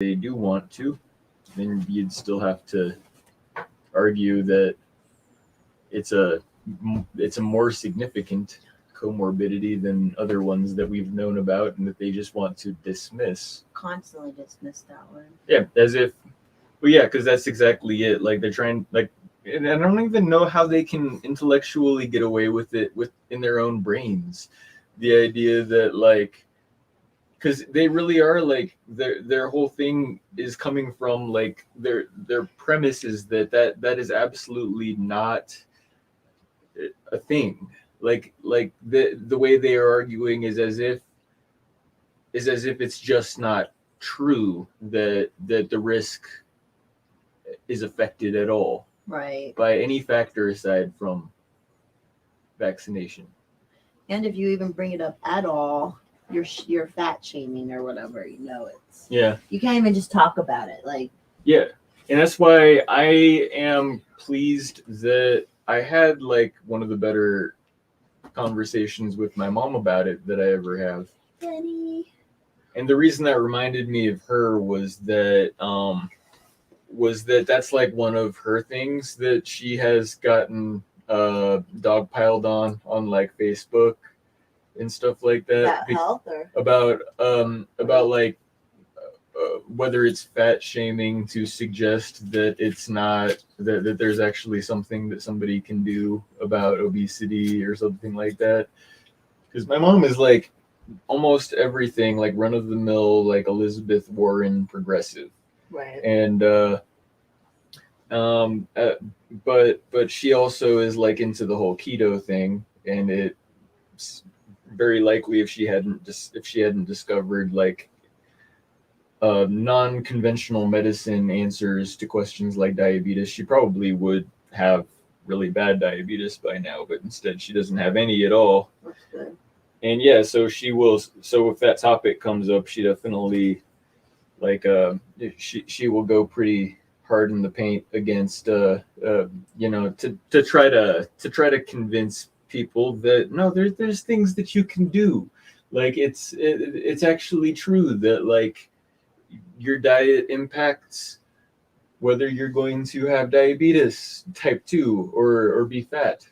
they do want to, then you'd still have to argue that it's a it's a more significant comorbidity than other ones that we've known about and that they just want to dismiss. Constantly dismiss that one. Yeah, as if, well, yeah, because that's exactly it. Like they're trying, like, and I don't even know how they can intellectually get away with it in their own brains. The idea that like, because they really are like their whole thing is coming from like their premise is that is absolutely not a thing. Like the way they are arguing is as if it's just not true that the risk is affected at all Right. by any factor aside from vaccination. And if you even bring it up at all, you're fat shaming or whatever. It's Yeah. you can't even just talk about it. Like Yeah. And that's why I am pleased that I had like one of the better conversations with my mom about it that I ever have. Benny. And the reason that reminded me of her was that that's like one of her things that she has gotten dogpiled on like Facebook and stuff like that. About health or About like whether it's fat shaming to suggest that it's not that there's actually something that somebody can do about obesity or something like that. Because my mom is like almost everything like run of the mill like Elizabeth Warren progressive. right. And um uh, but she also is like into the whole keto thing, and it's very likely if she hadn't discovered like non-conventional medicine answers to questions like diabetes, she probably would have really bad diabetes by now, but instead she doesn't have any at all. That's good. And yeah, so she will. So if that topic comes up, she definitely like she will go pretty hard in the paint against to try to convince people that no, there's things that you can do. Like it's actually true that like your diet impacts whether you're going to have diabetes type 2 or be fat.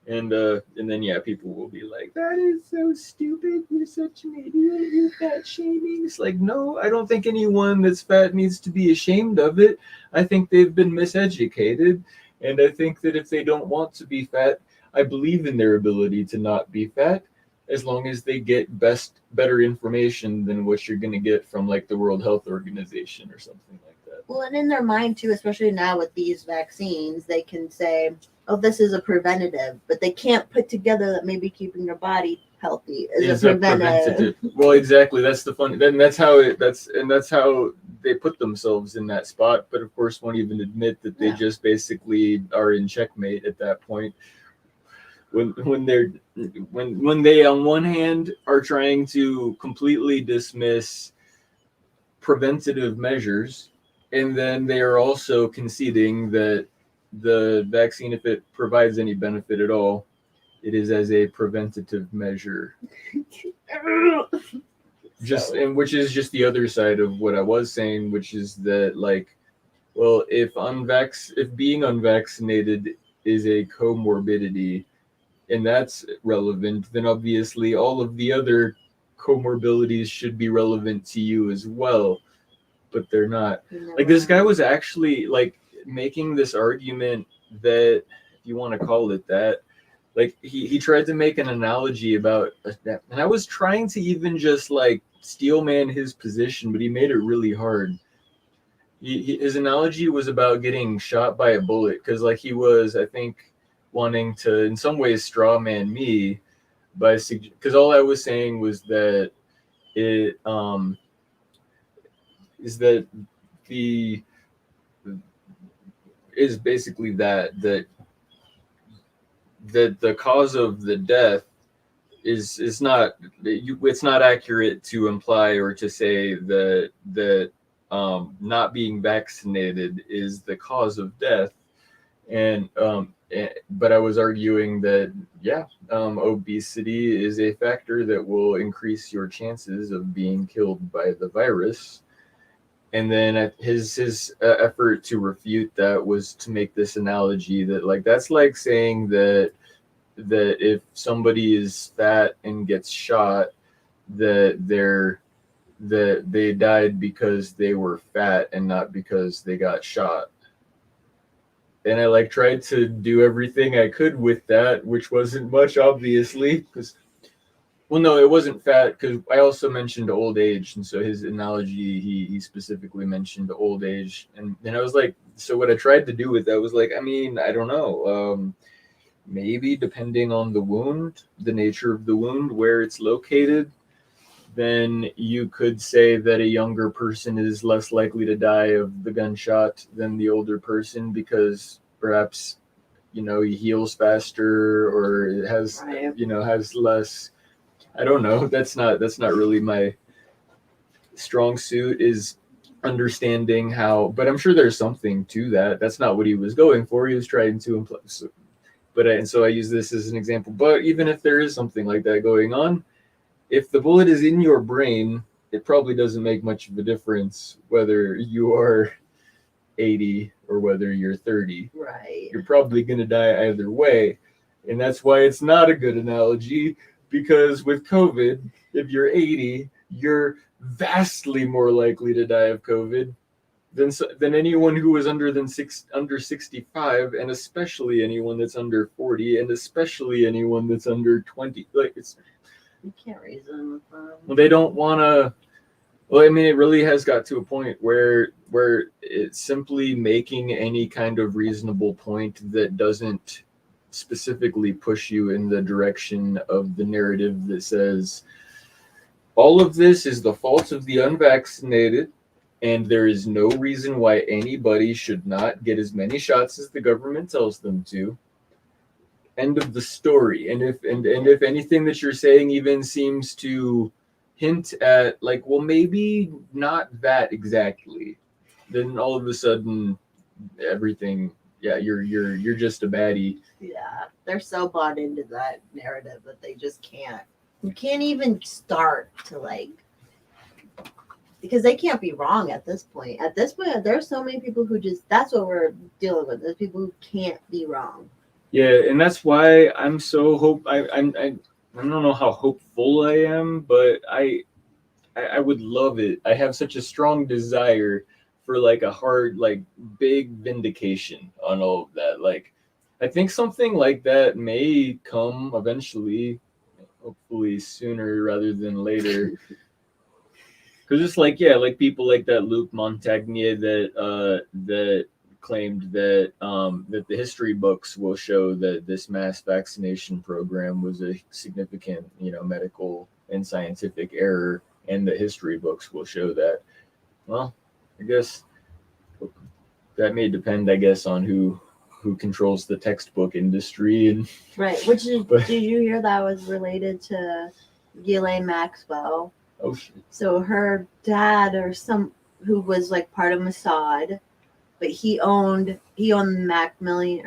And then yeah, people will be like, that is so stupid, you're such an idiot, you're fat shaming. It's like, no, I don't think anyone that's fat needs to be ashamed of it. I think they've been miseducated, and I think that if they don't want to be fat, I believe in their ability to not be fat, as long as they get better information than what you're going to get from like the World Health Organization or something like that. Well, and in their mind too, especially now with these vaccines, they can say, "Oh, this is a preventative," but they can't put together that maybe keeping your body healthy is a preventative. Well, exactly. That's the fun. Then that's how they put themselves in that spot. But of course, won't even admit that they just basically are in checkmate at that point. When they on one hand are trying to completely dismiss preventative measures, and then they are also conceding that the vaccine, if it provides any benefit at all, it is as a preventative measure. And which is just the other side of what I was saying, which is that like, well, if being unvaccinated is a comorbidity, and that's relevant, then obviously all of the other comorbidities should be relevant to you as well, but they're not. Like this guy was actually like making this argument that, if you want to call it that, like he tried to make an analogy about that, and I was trying to even just like steelman his position, but he made it really hard. His analogy was about getting shot by a bullet, because like he was, I think, wanting to in some ways straw man me by because all I was saying was that it is that the is basically that the cause of the death is not it's not accurate to imply or to say that not being vaccinated is the cause of death. And but I was arguing that obesity is a factor that will increase your chances of being killed by the virus. And then his effort to refute that was to make this analogy that like that's like saying that if somebody is fat and gets shot, that they died because they were fat and not because they got shot. And I like tried to do everything I could with that, which wasn't much, obviously, because well, no, it wasn't fat because I also mentioned old age, and so his analogy, he specifically mentioned old age, and then I was like, so what I tried to do with that was like, I mean, I don't know, maybe depending on the wound, the nature of the wound, where it's located, then you could say that a younger person is less likely to die of the gunshot than the older person because perhaps he heals faster or it has Right. has less. I don't know. That's not really my strong suit is understanding how, but I'm sure there's something to that. That's not what he was going for. He was trying to imply. And so I use this as an example. But even if there is something like that going on, if the bullet is in your brain, it probably doesn't make much of a difference whether you are 80 or whether you're 30. Right. You're probably going to die either way. And that's why it's not a good analogy, because with COVID, if you're 80, you're vastly more likely to die of COVID than anyone who is under 65, and especially anyone that's under 40, and especially anyone that's under 20. Like You can't reason with them. well, they don't want to. Well, I mean, it really has got to a point where it's simply making any kind of reasonable point that doesn't specifically push you in the direction of the narrative that says all of this is the fault of the unvaccinated, and there is no reason why anybody should not get as many shots as the government tells them to. End of the story. And if anything that you're saying even seems to hint at like, well, maybe not that exactly, then all of a sudden everything, yeah, you're just a baddie. Yeah, they're so bought into that narrative that they just can't. You can't even start to like, because they can't be wrong at this point. At this point, there's so many people who just, that's what we're dealing with. There's people who can't be wrong. Yeah, and that's why I'm so I don't know how hopeful I am, but I would love it. I have such a strong desire for like a hard, like big vindication on all of that. Like, I think something like that may come eventually, hopefully sooner rather than later. Because it's like, yeah, like people like that Luc Montagnier that claimed that the history books will show that this mass vaccination program was a significant, medical and scientific error, and the history books will show that. Well, I guess that may depend, I guess, on who controls the textbook industry and right. Which did you hear that was related to Ghislaine Maxwell? Oh shit. So her dad or some who was like part of Mossad, but he owned Macmillan.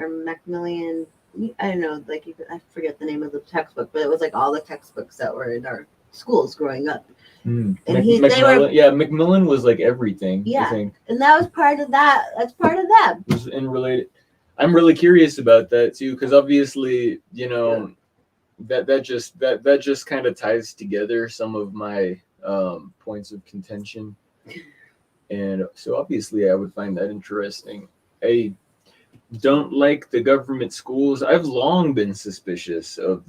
I don't know, like I forget the name of the textbook, but it was like all the textbooks that were in our schools growing up. And Macmillan was like everything. Yeah, I think. And that was part of that. That's part of that. Was in related. I'm really curious about that too, because obviously, that just kind of ties together some of my points of contention, and so obviously I would find that interesting. I don't like the government schools. I've long been suspicious of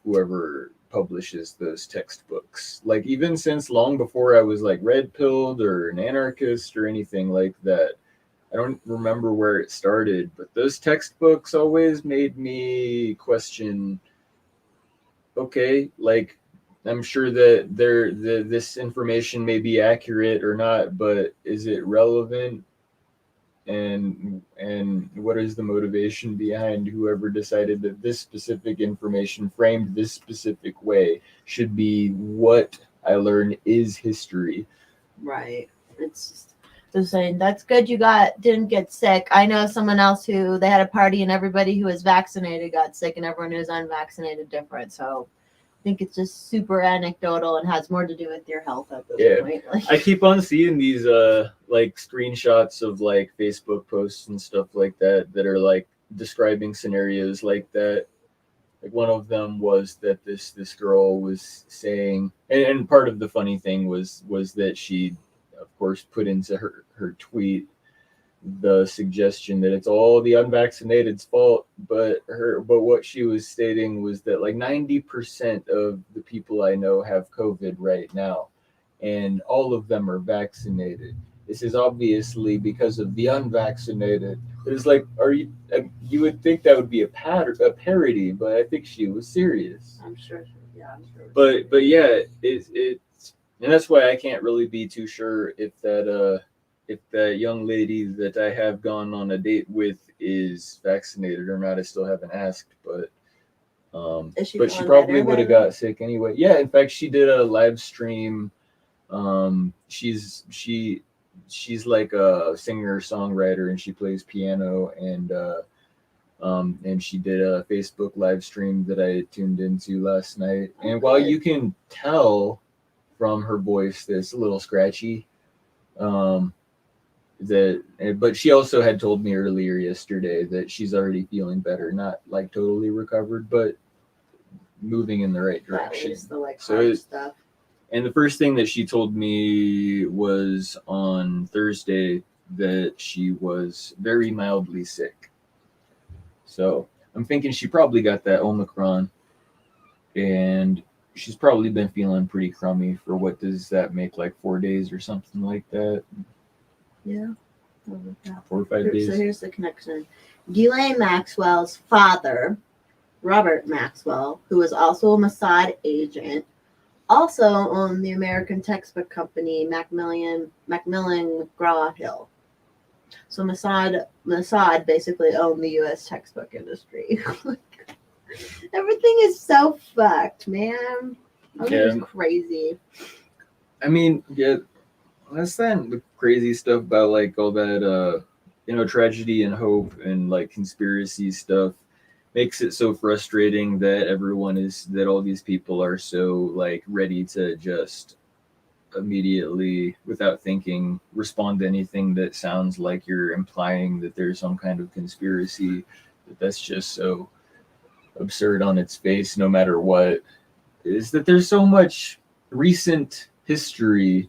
whoever publishes those textbooks, like even since long before I was like red pilled or an anarchist or anything like that. I don't remember where it started, but those textbooks always made me question, okay, like I'm sure that this information may be accurate or not, but is it relevant? And what is the motivation behind whoever decided that this specific information framed this specific way should be what I learn is history? Right. It's just saying that's good you didn't get sick. I know someone else who they had a party and everybody who was vaccinated got sick and everyone who was unvaccinated different. So think it's just super anecdotal and has more to do with your health at this Yeah. point. Like, I keep on seeing these like screenshots of like Facebook posts and stuff like that are like describing scenarios like that. Like one of them was that this girl was saying, and part of the funny thing was that she, of course, put into her tweet the suggestion that it's all the unvaccinated's fault, but what she was stating was that like 90% of the people I know have COVID right now, and all of them are vaccinated. This is obviously because of the unvaccinated. It's like, are you? You would think that would be a parody, but I think she was serious. I'm sure. Yeah, I'm sure. But yeah, it's and that's why I can't really be too sure if that young lady that I have gone on a date with is vaccinated or not. I still haven't asked, Is she but she feeling probably better, would by have the way? got sick anyway. Yeah, in fact, she did a live stream. She's like a singer songwriter and she plays piano and she did a Facebook live stream that I tuned into last night. Oh, And while good. you can tell from her voice that it's a little scratchy, um, but she also had told me earlier yesterday that she's already feeling better, not like totally recovered, but moving in the right At direction. least the like So hard stuff. and the first thing that she told me was on Thursday that she was very mildly sick. So I'm thinking she probably got that Omicron, and she's probably been feeling pretty crummy for what does that make, like 4 days or something like that? Yeah. 4 or 5 So days. here's the connection. Ghislaine Maxwell's father, Robert Maxwell, who was also a Mossad agent, also owned the American textbook company Macmillan McGraw-Hill. So Mossad basically owned the U.S. textbook industry. Everything is so fucked, man. Everything's Yeah. crazy. I mean, yeah, that's the crazy stuff about like all that tragedy and hope and like conspiracy stuff makes it so frustrating that all these people are so like ready to just immediately without thinking respond to anything that sounds like you're implying that there's some kind of conspiracy. That's just so absurd on its face no matter what. Is that there's so much recent history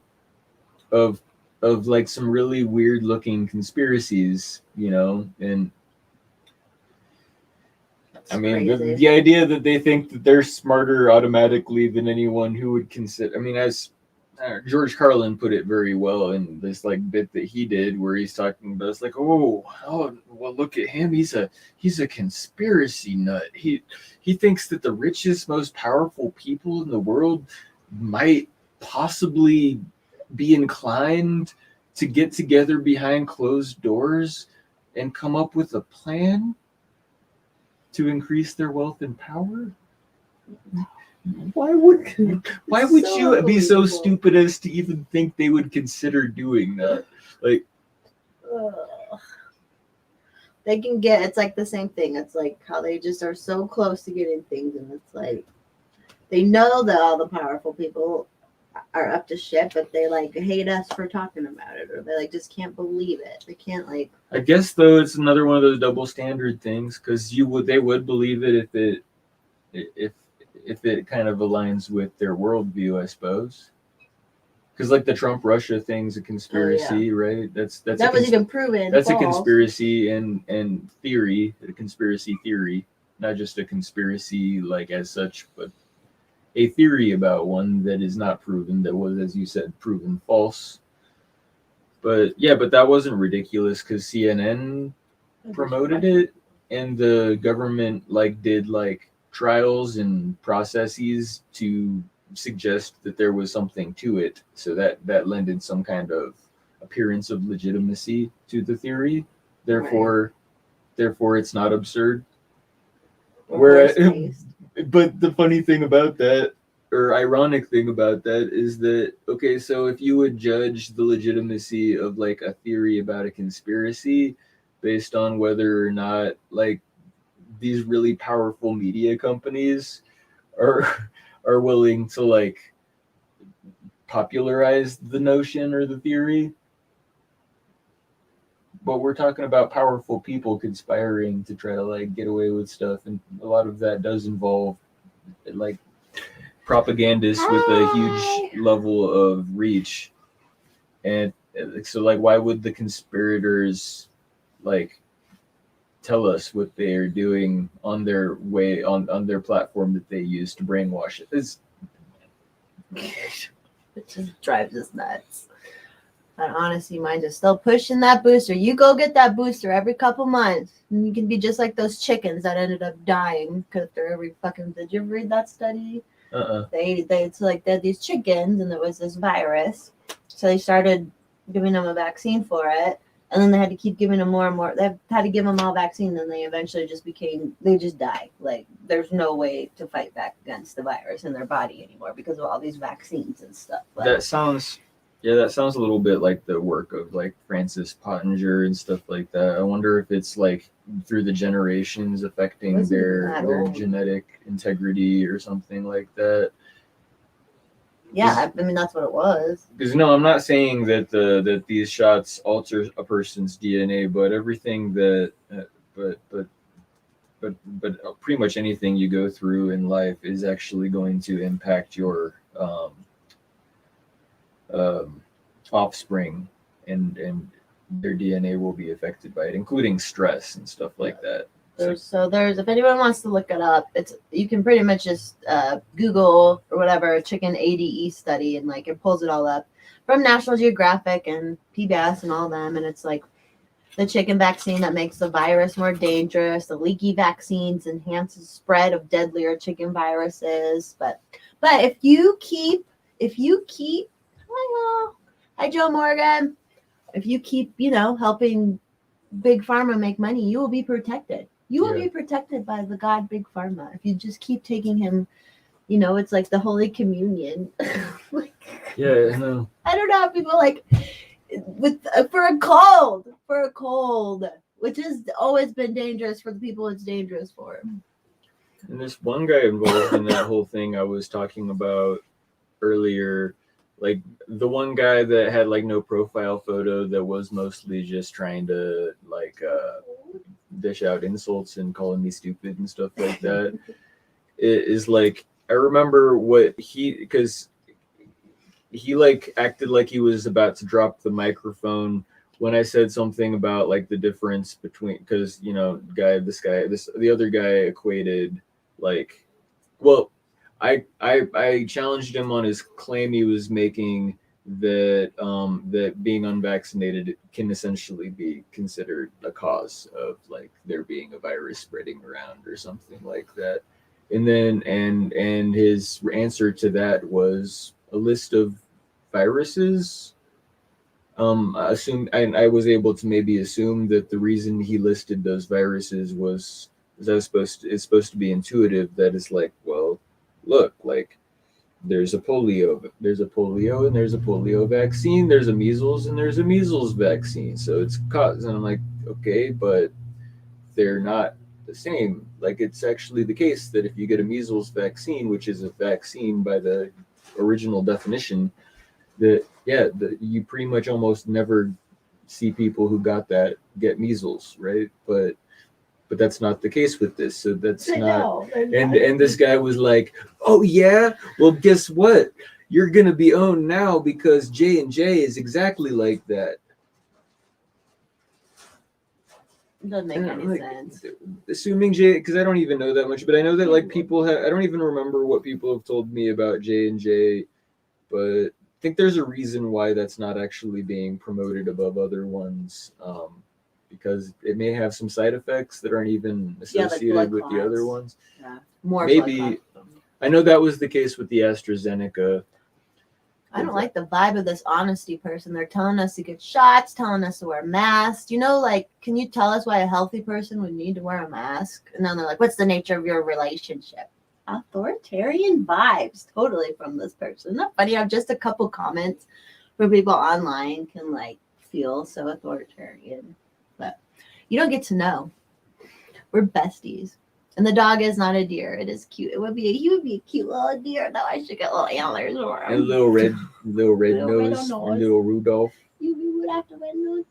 of like some really weird looking conspiracies, and That's I mean crazy. the idea that they think that they're smarter automatically than anyone who would consider. I mean, as George Carlin put it very well in this like bit that he did, where he's talking about it's like, oh, well, look at him. He's a conspiracy nut. He thinks that the richest, most powerful people in the world might possibly be inclined to get together behind closed doors and come up with a plan to increase their wealth and power. Why would So you be so unbelievable. stupid as to even think they would consider doing that? Like, Ugh. They can get, it's like the same thing. It's like how they just are so close to getting things, and it's like they know that all the powerful people are up to shit, but they like hate us for talking about it, or they like just can't believe it. They can't like. I guess though it's another one of those double standard things because they would believe it if if it kind of aligns with their worldview, I suppose. Because like the Trump Russia thing's a conspiracy, right? That was even proven. That's a false. conspiracy and theory, a conspiracy theory, not just a conspiracy like as such, but a theory about one that is not proven, that was, as you said, proven false. But yeah, but that wasn't ridiculous because CNN promoted it and the government like did like trials and processes to suggest that there was something to it, so that lended some kind of appearance of legitimacy to the theory. Therefore it's not absurd. Where but the funny thing about that, or ironic thing about that, is that okay, so if you would judge the legitimacy of like a theory about a conspiracy based on whether or not like these really powerful media companies are are willing to like popularize the notion or the theory. But we're talking about powerful people conspiring to try to like get away with stuff, and a lot of that does involve like propagandists with a huge level of reach. And so like why would the conspirators like tell us what they're doing on their way on their platform that they use to brainwash it? It just drives us nuts. But honestly, mine just still pushing that booster. You go get that booster every couple months, and you can be just like those chickens that ended up dying because they're every fucking. Did you ever read that study? They it's like they had these chickens, and there was this virus, so they started giving them a vaccine for it, and then they had to keep giving them more and more. They had to give them all vaccine, and they eventually they just die. Like there's no way to fight back against the virus in their body anymore because of all these vaccines and stuff. Like, that sounds a little bit like the work of like Francis Pottinger and stuff like that. I wonder if it's like through the generations affecting their genetic integrity or something like that. Yeah, I mean that's what it was. Because no, I'm not saying that these shots alter a person's DNA, but everything that, but pretty much anything you go through in life is actually going to impact your offspring, and their DNA will be affected by it, including stress and stuff like that. There's if anyone wants to look it up, you can pretty much just Google or whatever chicken ADE study, and like it pulls it all up from National Geographic and PBS and all them, and it's like the chicken vaccine that makes the virus more dangerous. The leaky vaccines enhances spread of deadlier chicken viruses. But if you keep hi Joe Morgan, if you keep helping Big Pharma make money, you will be protected. You will be protected by the God Big Pharma. If you just keep taking him, it's like the Holy Communion. Yeah, no. I don't know how people like for a cold, which has always been dangerous for the people it's dangerous for. And this one guy involved in that whole thing I was talking about earlier, like the one guy that had like no profile photo, that was mostly just trying to like dish out insults and calling me stupid and stuff like that. It is like, I remember because he like acted like he was about to drop the microphone when I said something about like the difference between, because the other guy equated like, well, I challenged him on his claim he was making that that being unvaccinated can essentially be considered a cause of like there being a virus spreading around or something like that. And then and his answer to that was a list of viruses. I was able to maybe assume that the reason he listed those viruses was it's supposed to be intuitive, that it's like, well, look, like there's a polio and there's a polio vaccine, there's a measles and there's a measles vaccine, so it's cause. And I'm like, okay, but they're not the same. Like it's actually the case that if you get a measles vaccine, which is a vaccine by the original definition, that you pretty much almost never see people who got that get measles, right? But that's not the case with this. So that's not. And this guy was like, "Oh yeah, well guess what? You're gonna be owned now because J&J is exactly like that." Doesn't make any sense. Assuming because I don't even know that much, but I know that like people have. I don't even remember what people have told me about J&J, but I think there's a reason why that's not actually being promoted above other ones. Because it may have some side effects that aren't even associated with the other ones. Yeah, more maybe. I know that was the case with the AstraZeneca. I don't like the vibe of this honesty person. They're telling us to get shots, telling us to wear masks. Like, can you tell us why a healthy person would need to wear a mask? And then they're like, what's the nature of your relationship? Authoritarian vibes, totally, from this person. Isn't that funny? I have just a couple comments where people online can like feel so authoritarian. But you don't get to know. We're besties. And the dog is not a deer. It is cute. He would be a cute little deer. Though I should get little antlers for him. And little red Little red nose, nose. little Rudolph. You would have to red nose.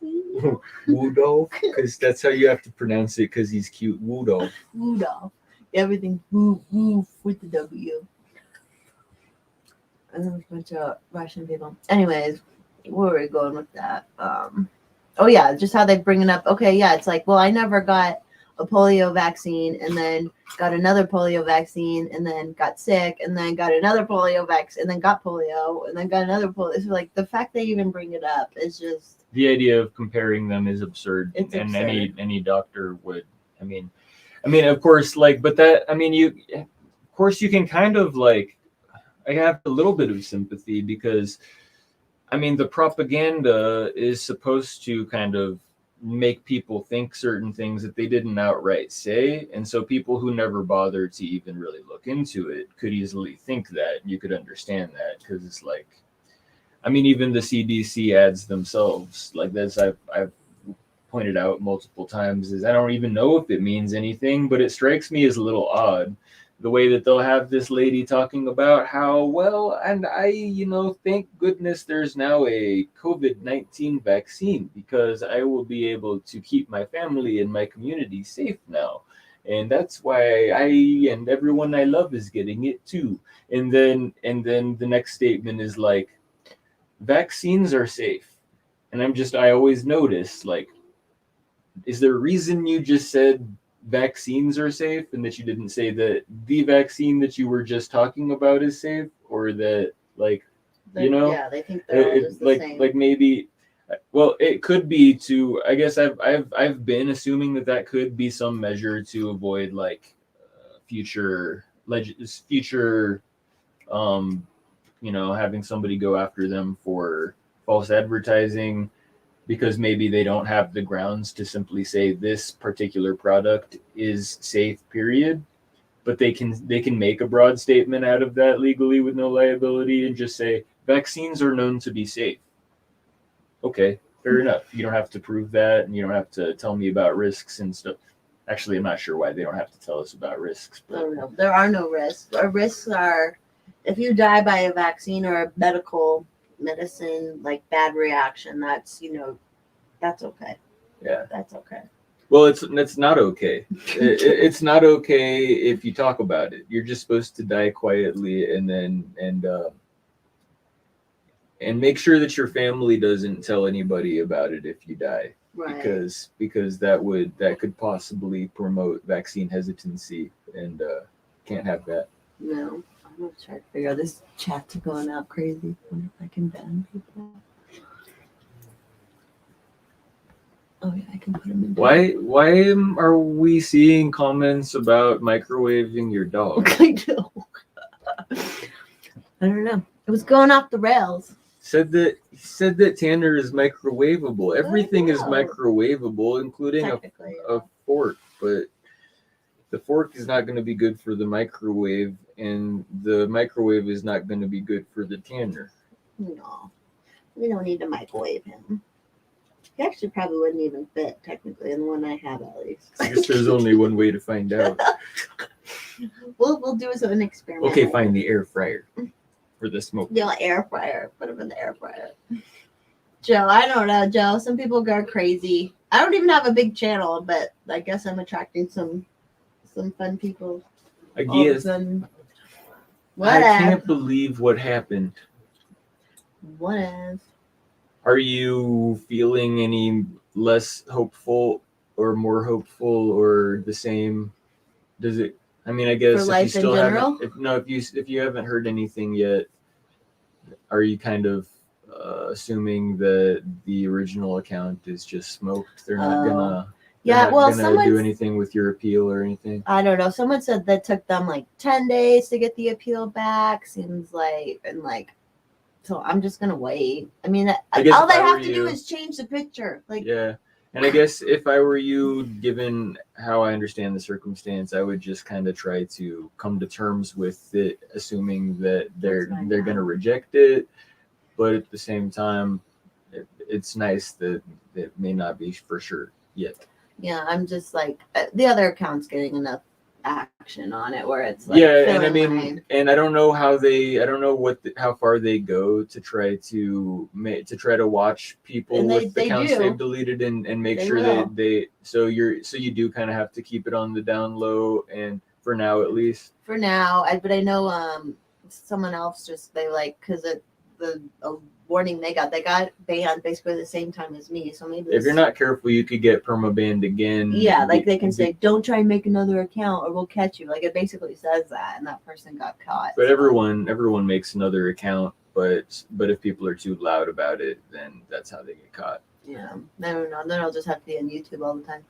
Rudolph, because that's how you have to pronounce it. Because he's cute, Rudolph. Rudolph. Everything woof with the W. And then a bunch of Russian people. Anyways, where were we going with that? Oh yeah, just how they bring it up. Okay, yeah, it's like, well, I never got a polio vaccine, and then got another polio vaccine, and then got sick, and then got another polio vaccine, and then got polio, and then got another polio. It's like the fact they even bring it up is just The idea of comparing them is absurd, It's and absurd. any doctor would. I mean, of course, like, but that, of course, you can kind of like. I have a little bit of sympathy because, the propaganda is supposed to kind of make people think certain things that they didn't outright say. And so people who never bothered to even really look into it could easily think that. You could understand that because it's like, even the CDC ads themselves, like this, I've pointed out multiple times, is I don't even know if it means anything, but it strikes me as a little odd the way that they'll have this lady talking about how, well, and I, thank goodness there's now a COVID-19 vaccine because I will be able to keep my family and my community safe now. And that's why I and everyone I love is getting it too. And then the next statement is like, vaccines are safe. And I always notice, like, is there a reason you just said vaccines are safe and that you didn't say that the vaccine that you were just talking about is safe, or that, like, yeah, they think they're all just the same. like maybe, well, it could be to, I guess I've been assuming that could be some measure to avoid like future having somebody go after them for false advertising, because maybe they don't have the grounds to simply say this particular product is safe, period. But they can make a broad statement out of that legally with no liability and just say vaccines are known to be safe. Okay, fair enough. You don't have to prove that, and you don't have to tell me about risks and stuff. Actually, I'm not sure why they don't have to tell us about risks. I don't know. There are no risks. Our risks are if you die by a vaccine or a medical medicine, like bad reaction, that's that's okay. Yeah, that's okay. Well, it's not okay. It's not okay if you talk about it. You're just supposed to die quietly, and make sure that your family doesn't tell anybody about it if you die, Right. because that could possibly promote vaccine hesitancy, and can't have that. No, I'm gonna try to figure out this chat's going out crazy. I wonder if I can ban people. Oh yeah, I can put them in. Why are we seeing comments about microwaving your dog? I know. I don't know. It was going off the rails. Said that Tanner is microwavable. Everything is know. microwavable, including Technically, a fork, but the fork is not going to be good for the microwave, and the microwave is not going to be good for the Tanner. No, we don't need to microwave him. He actually probably wouldn't even fit technically in the one I have, at least. I guess there's only one way to find out. We'll do an experiment. Okay, fine, the air fryer for the smoke. Yeah, air fryer. Put him in the air fryer. Joe, I don't know, Joe. Some people go crazy. I don't even have a big channel, but I guess I'm attracting some fun people. I guess. I can't believe what happened. Whatever. Are you feeling any less hopeful or more hopeful or the same? Does it? I guess For life if you still in general? if you haven't heard anything yet, are you kind of assuming that the original account is just smoked? They're not gonna do anything with your appeal or anything. I don't know. Someone said that took them like 10 days to get the appeal back. Seems like, so I'm just gonna wait. All they have to do is change the picture. Yeah. And I guess if I were you, given how I understand the circumstance, I would just kind of try to come to terms with it, assuming that they're going to reject it. But at the same time, it's nice that it may not be for sure yet. Yeah, I'm just like, the other account's getting enough action on it where it's like yeah, and I filling mean, line. and I don't know how they, I don't know how far they go to try to watch people And with the they accounts they've do. deleted and make They sure will. they so you do kind of have to keep it on the down low, and for now at least. For now, but I know someone else just they like because the warning they got banned basically the same time as me. So maybe If you're not careful, you could get permabanned again. yeah, like they can say, don't try and make another account or we'll catch you. Like it basically says that, and that person got caught. But so. everyone makes another account, but if people are too loud about it, then that's how they get caught. Yeah, I don't know. Then I'll just have to be on YouTube all the time.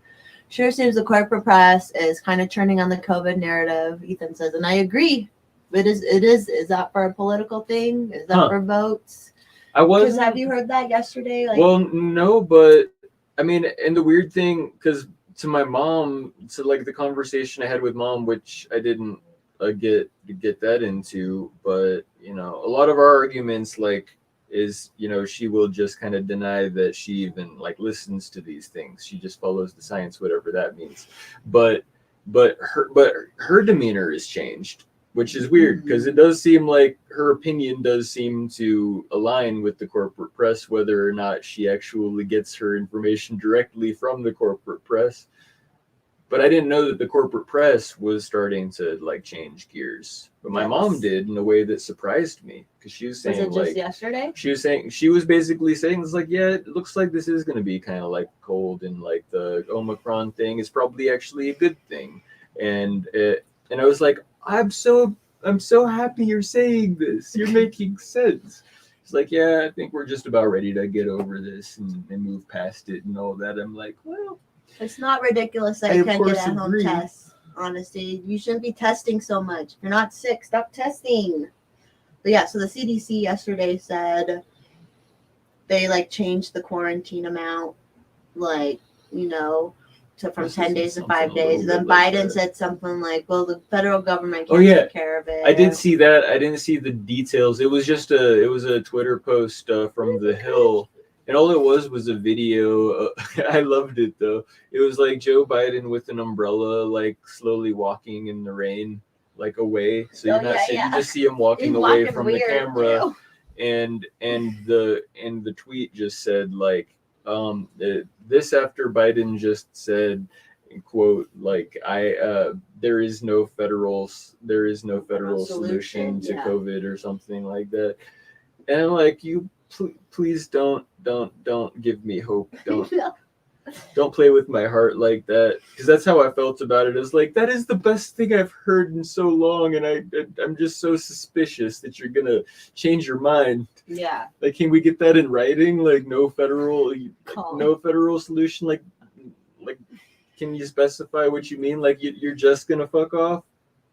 Sure seems the corporate press is kind of turning on the COVID narrative, Ethan says, and I agree. It is. Is that for a political thing? Is that for votes? I was. Because have you heard that yesterday? Like, well, no, but I mean, and the weird thing, because to my mom, so like the conversation I had with mom, which I didn't get that into, but you know, a lot of our arguments like is, you know, she will just kind of deny that she even like listens to these things. She just follows the science, whatever that means. But her demeanor has changed, which is weird because it does seem like her opinion does seem to align with the corporate press, whether or not she actually gets her information directly from the corporate press. But I didn't know that the corporate press was starting to like change gears. But my mom did in a way that surprised me because she was saying, was it just yesterday? She was basically saying, it's like, yeah, it looks like this is going to be kind of like cold, and like the Omicron thing is probably actually a good thing. And I was like, I'm so happy you're saying this. You're making sense. It's like, yeah, I think we're just about ready to get over this and move past it and all that. I'm like, well, it's not ridiculous that you can't get at-home tests. Honestly, you shouldn't be testing so much. If you're not sick, stop testing. But yeah, so the CDC yesterday said they like changed the quarantine amount, like, you know, from 10 days to 5 days. Then Biden said something like, well, the federal government can't take care of it. I did see that. I didn't see the details. It was just a Twitter post from the Hill. And all it was a video. I loved it though. It was like Joe Biden with an umbrella, like slowly walking in the rain, like away. So you're not seeing, you just see him walking away from the camera. Too. And the tweet just said like, this after Biden just said, quote, like there is no federal solution to COVID or something like that. And I'm like, you please don't give me hope. Don't play with my heart like that, because that's how I felt about it. It's like, that is the best thing I've heard in so long, and I'm just so suspicious that you're gonna change your mind. Yeah. Like, can we get that in writing? Like, no federal solution. Like, can you specify what you mean? Like, you're just gonna fuck off,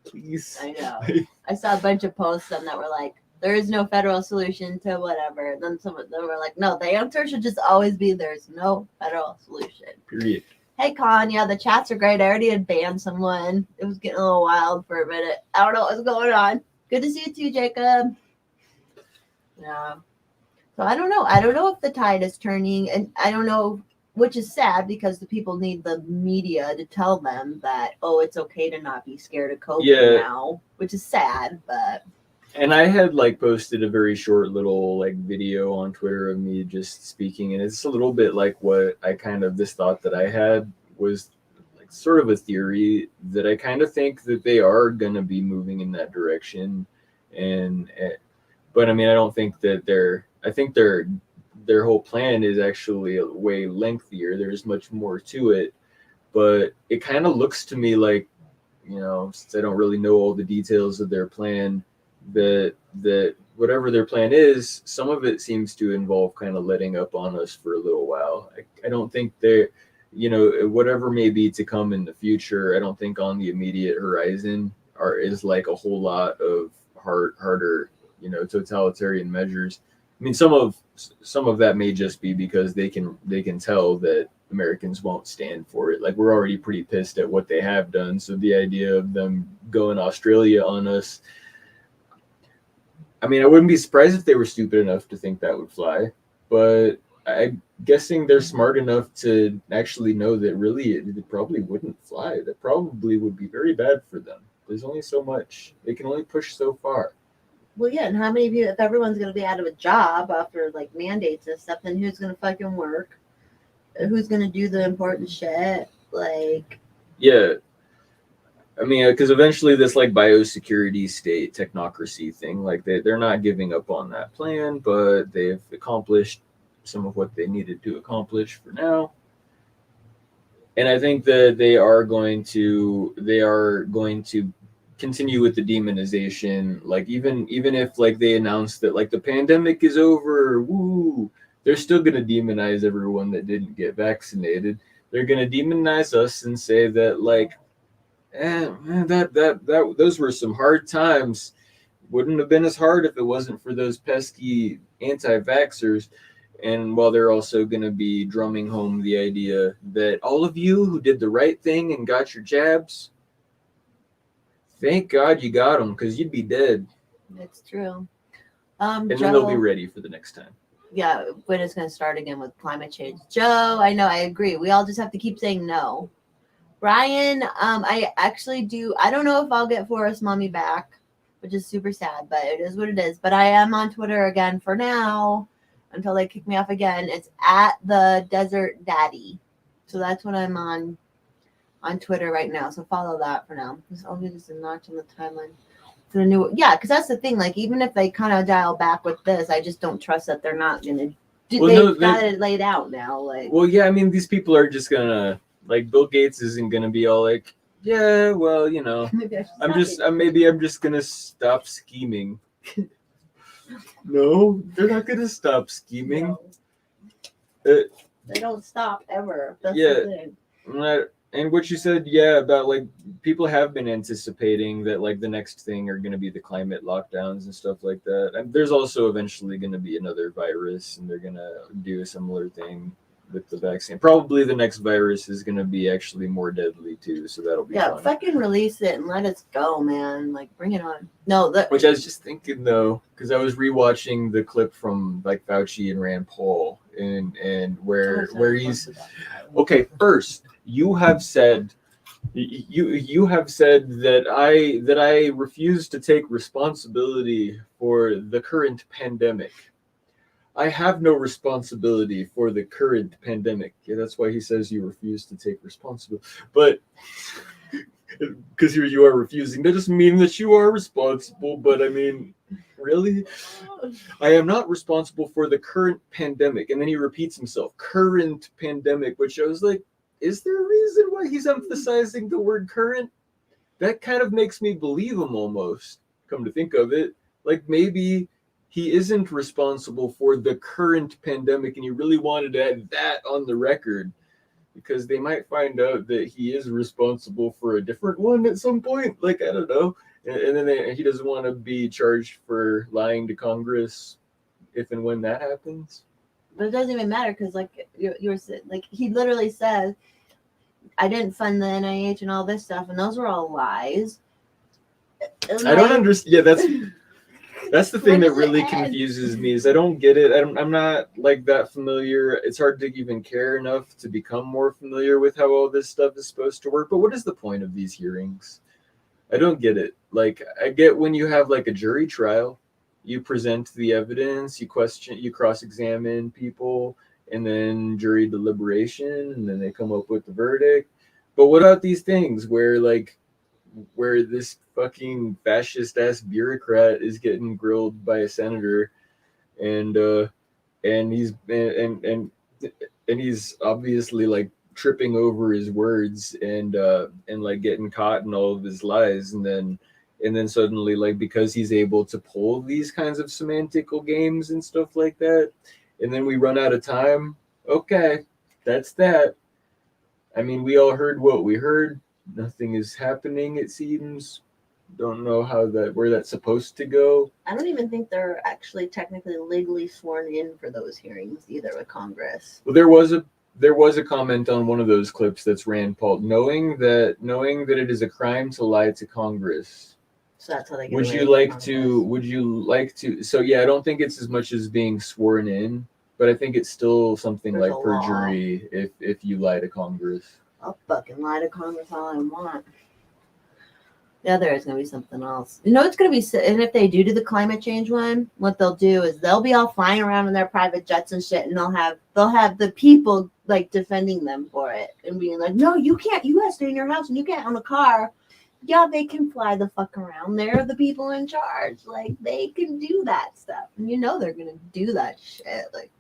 please? I know. I saw a bunch of posts that were like, there is no federal solution to whatever. Then some of them were like, no, the answer should just always be there's no federal solution. Period. Hey, Con, yeah, the chats are great. I already had banned someone. It was getting a little wild for a minute. I don't know what was going on. Good to see you too, Jacob. Yeah. So I don't know. I don't know if the tide is turning, and I don't know, which is sad because the people need the media to tell them that, oh, it's okay to not be scared of COVID now, which is sad, but. And I had like posted a very short little like video on Twitter of me just speaking, and it's a little bit like what I kind of, this thought that I had was like sort of a theory that I kind of think that they are gonna be moving in that direction, and but I mean, I don't think that I think their whole plan is actually way lengthier. There's much more to it, but it kind of looks to me like, you know, since I don't really know all the details of their plan, that whatever their plan is, some of it seems to involve kind of letting up on us for a little while. I don't think they're, you know, whatever may be to come in the future, I don't think on the immediate horizon is like a whole lot of harder, you know, totalitarian measures. I mean, some of that may just be because they can tell that Americans won't stand for it. Like, we're already pretty pissed at what they have done, so the idea of them going Australia on us, I mean, I wouldn't be surprised if they were stupid enough to think that would fly, but guessing they're smart enough to actually know that really it probably wouldn't fly. That probably would be very bad for them. There's only so much. They can only push so far. Well, yeah, and how many of you, if everyone's going to be out of a job after like mandates and stuff, then who's going to fucking work? Who's going to do the important shit? Like, Yeah. I mean, because eventually this like biosecurity state technocracy thing, like they're not giving up on that plan, but they've accomplished some of what they needed to accomplish for now. And I think that they are going to continue with the demonization. Like even if like they announce that like the pandemic is over, woo, they're still gonna demonize everyone that didn't get vaccinated. They're gonna demonize us and say that like, man, that those were some hard times. Wouldn't have been as hard if it wasn't for those pesky anti-vaxxers. And while they're also going to be drumming home the idea that all of you who did the right thing and got your jabs, thank God you got them, because you'd be dead. it's true. And Joe, then they'll be ready for the next time. yeah, when it's going to start again with climate change. Joe, I know, I agree. We all just have to keep saying no. Brian, I actually do. I don't know if I'll get Forest Mommy back, which is super sad, but it is what it is. But I am on Twitter again for now until they kick me off again. It's at the Desert Daddy. So that's what I'm on Twitter right now. So follow that for now. I'll be just a notch on the timeline. For the new, yeah, because that's the thing. Like, even if they kind of dial back with this, I just don't trust that they're not gonna. They've got it laid out now. Like, well, yeah, I mean, these people are just gonna like Bill Gates isn't gonna be all like, yeah, well, you know, maybe I'm just gonna stop scheming. No, they're not gonna stop scheming. No. They don't stop ever. That's the thing. And what you said, yeah, about like people have been anticipating that like the next thing are going to be the climate lockdowns and stuff like that. And there's also eventually going to be another virus, and they're going to do a similar thing with the vaccine. Probably the next virus is going to be actually more deadly too, so that'll be fun. Fucking release it and let us go, man. Like, bring it on. Which I was just thinking though, because I was rewatching the clip from like Fauci and Rand Paul, and where he's okay. First, you have said that I refuse to take responsibility for the current pandemic. I have no responsibility for the current pandemic. Yeah, that's why he says you refuse to take responsibility. But because you are refusing, that doesn't mean that you are responsible. But I mean, really? I am not responsible for the current pandemic. And then he repeats himself, current pandemic, which I was like, is there a reason why he's emphasizing the word current? That kind of makes me believe him almost, come to think of it. Like maybe he isn't responsible for the current pandemic and he really wanted to add that on the record because they might find out that he is responsible for a different one at some point. Like, I don't know. And then he doesn't want to be charged for lying to Congress if and when that happens. But it doesn't even matter because, like, you're like, he literally says, I didn't fund the NIH and all this stuff, and those were all lies. I don't understand. Yeah, that's the thing that really confuses me is I don't get it. I'm not like that familiar. It's hard to even care enough to become more familiar with how all this stuff is supposed to work. But what is the point of these hearings? I don't get it. Like, I get when you have like a jury trial, you present the evidence, you cross-examine people, and then jury deliberation, and then they come up with the verdict. But what about these things where this fucking fascist ass bureaucrat is getting grilled by a senator, and he's obviously like tripping over his words and like getting caught in all of his lies, and then suddenly, like, because he's able to pull these kinds of semantical games and stuff like that, and then we run out of time. Okay, that's that. I mean, we all heard what we heard. Nothing is happening, it seems. Don't know where that's supposed to go. I don't even think they're actually technically legally sworn in for those hearings either with Congress. Well, there was a comment on one of those clips that's Rand Paul, knowing that it is a crime to lie to Congress. So that's how they get would you like to so yeah, I don't think it's as much as being sworn in. But I think it's still something There's a like law. perjury if you lie to Congress. I'll fucking lie to Congress all I want. Yeah, there is gonna be something else. You know, it's gonna be, and if they do the climate change one, what they'll do is they'll be all flying around in their private jets and shit, and they'll have the people like defending them for it and being like, no, you can't. You gotta stay in your house and you can't own a car. Yeah, they can fly the fuck around. They're the people in charge. Like they can do that stuff, and you know they're gonna do that shit. Like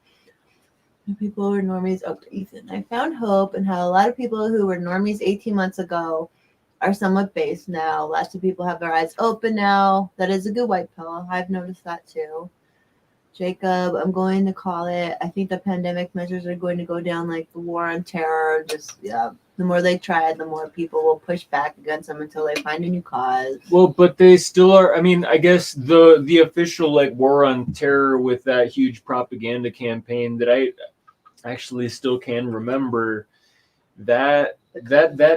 the people who are normies. Oh, Ethan, I found hope in how a lot of people who were normies 18 months ago are somewhat based now. Lots of people have their eyes open now. That is a good white pill. I've noticed that too. Jacob, I'm going to call it. I think the pandemic measures are going to go down like the war on terror. Just, yeah, the more they try, the more people will push back against them until they find a new cause. Well, but they still are. I mean, I guess the official like war on terror with that huge propaganda campaign that I actually still can remember, that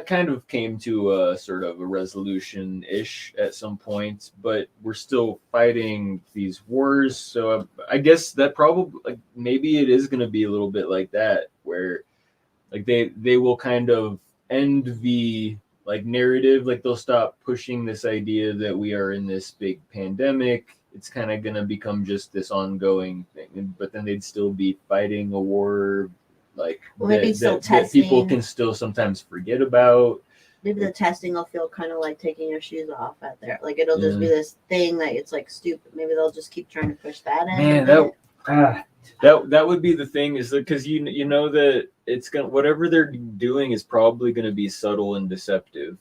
kind of came to a sort of a resolution ish at some point, but we're still fighting these wars. So I guess that probably like maybe it is going to be a little bit like that, where like they will kind of end the like narrative, like they'll stop pushing this idea that we are in this big pandemic. It's kind of going to become just this ongoing thing, but then they'd still be fighting a war like Well, maybe still that people testing. can still sometimes forget about. Maybe the testing will feel kind of like taking your shoes off at there. Like it'll just be Yeah. this thing that it's like stupid. Maybe they'll just keep trying to push that in. Man, that would be the thing, is that because you know that it's gonna, whatever they're doing is probably going to be subtle and deceptive.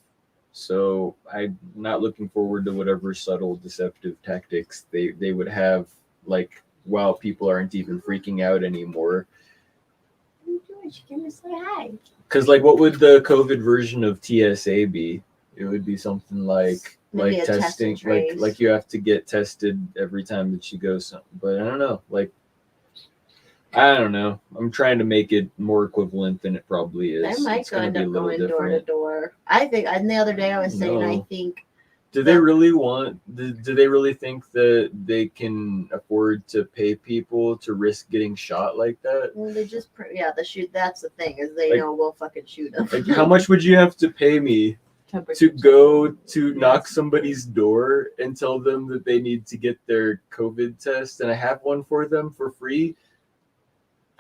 So I'm not looking forward to whatever subtle deceptive tactics they would have, like while people aren't even freaking out anymore. She came to say hi. Because like, what would the COVID version of TSA be? It would be something Maybe like a test testing, and trace. like you have to get tested every time that you go something. But I don't know, like I don't know. I'm trying to make it more equivalent than it probably is. They might It's going to end be a up little going door to different. door. I think, and the other day I was saying, I No. think Do they really want? Do they really think that they can afford to pay people to risk getting shot like that? well, they just, yeah, the shoot. That's the thing is they Like- know we'll fucking shoot them. Like, how much would you have to pay me to go to knock somebody's door and tell them that they need to get their COVID test and I have one for them for free?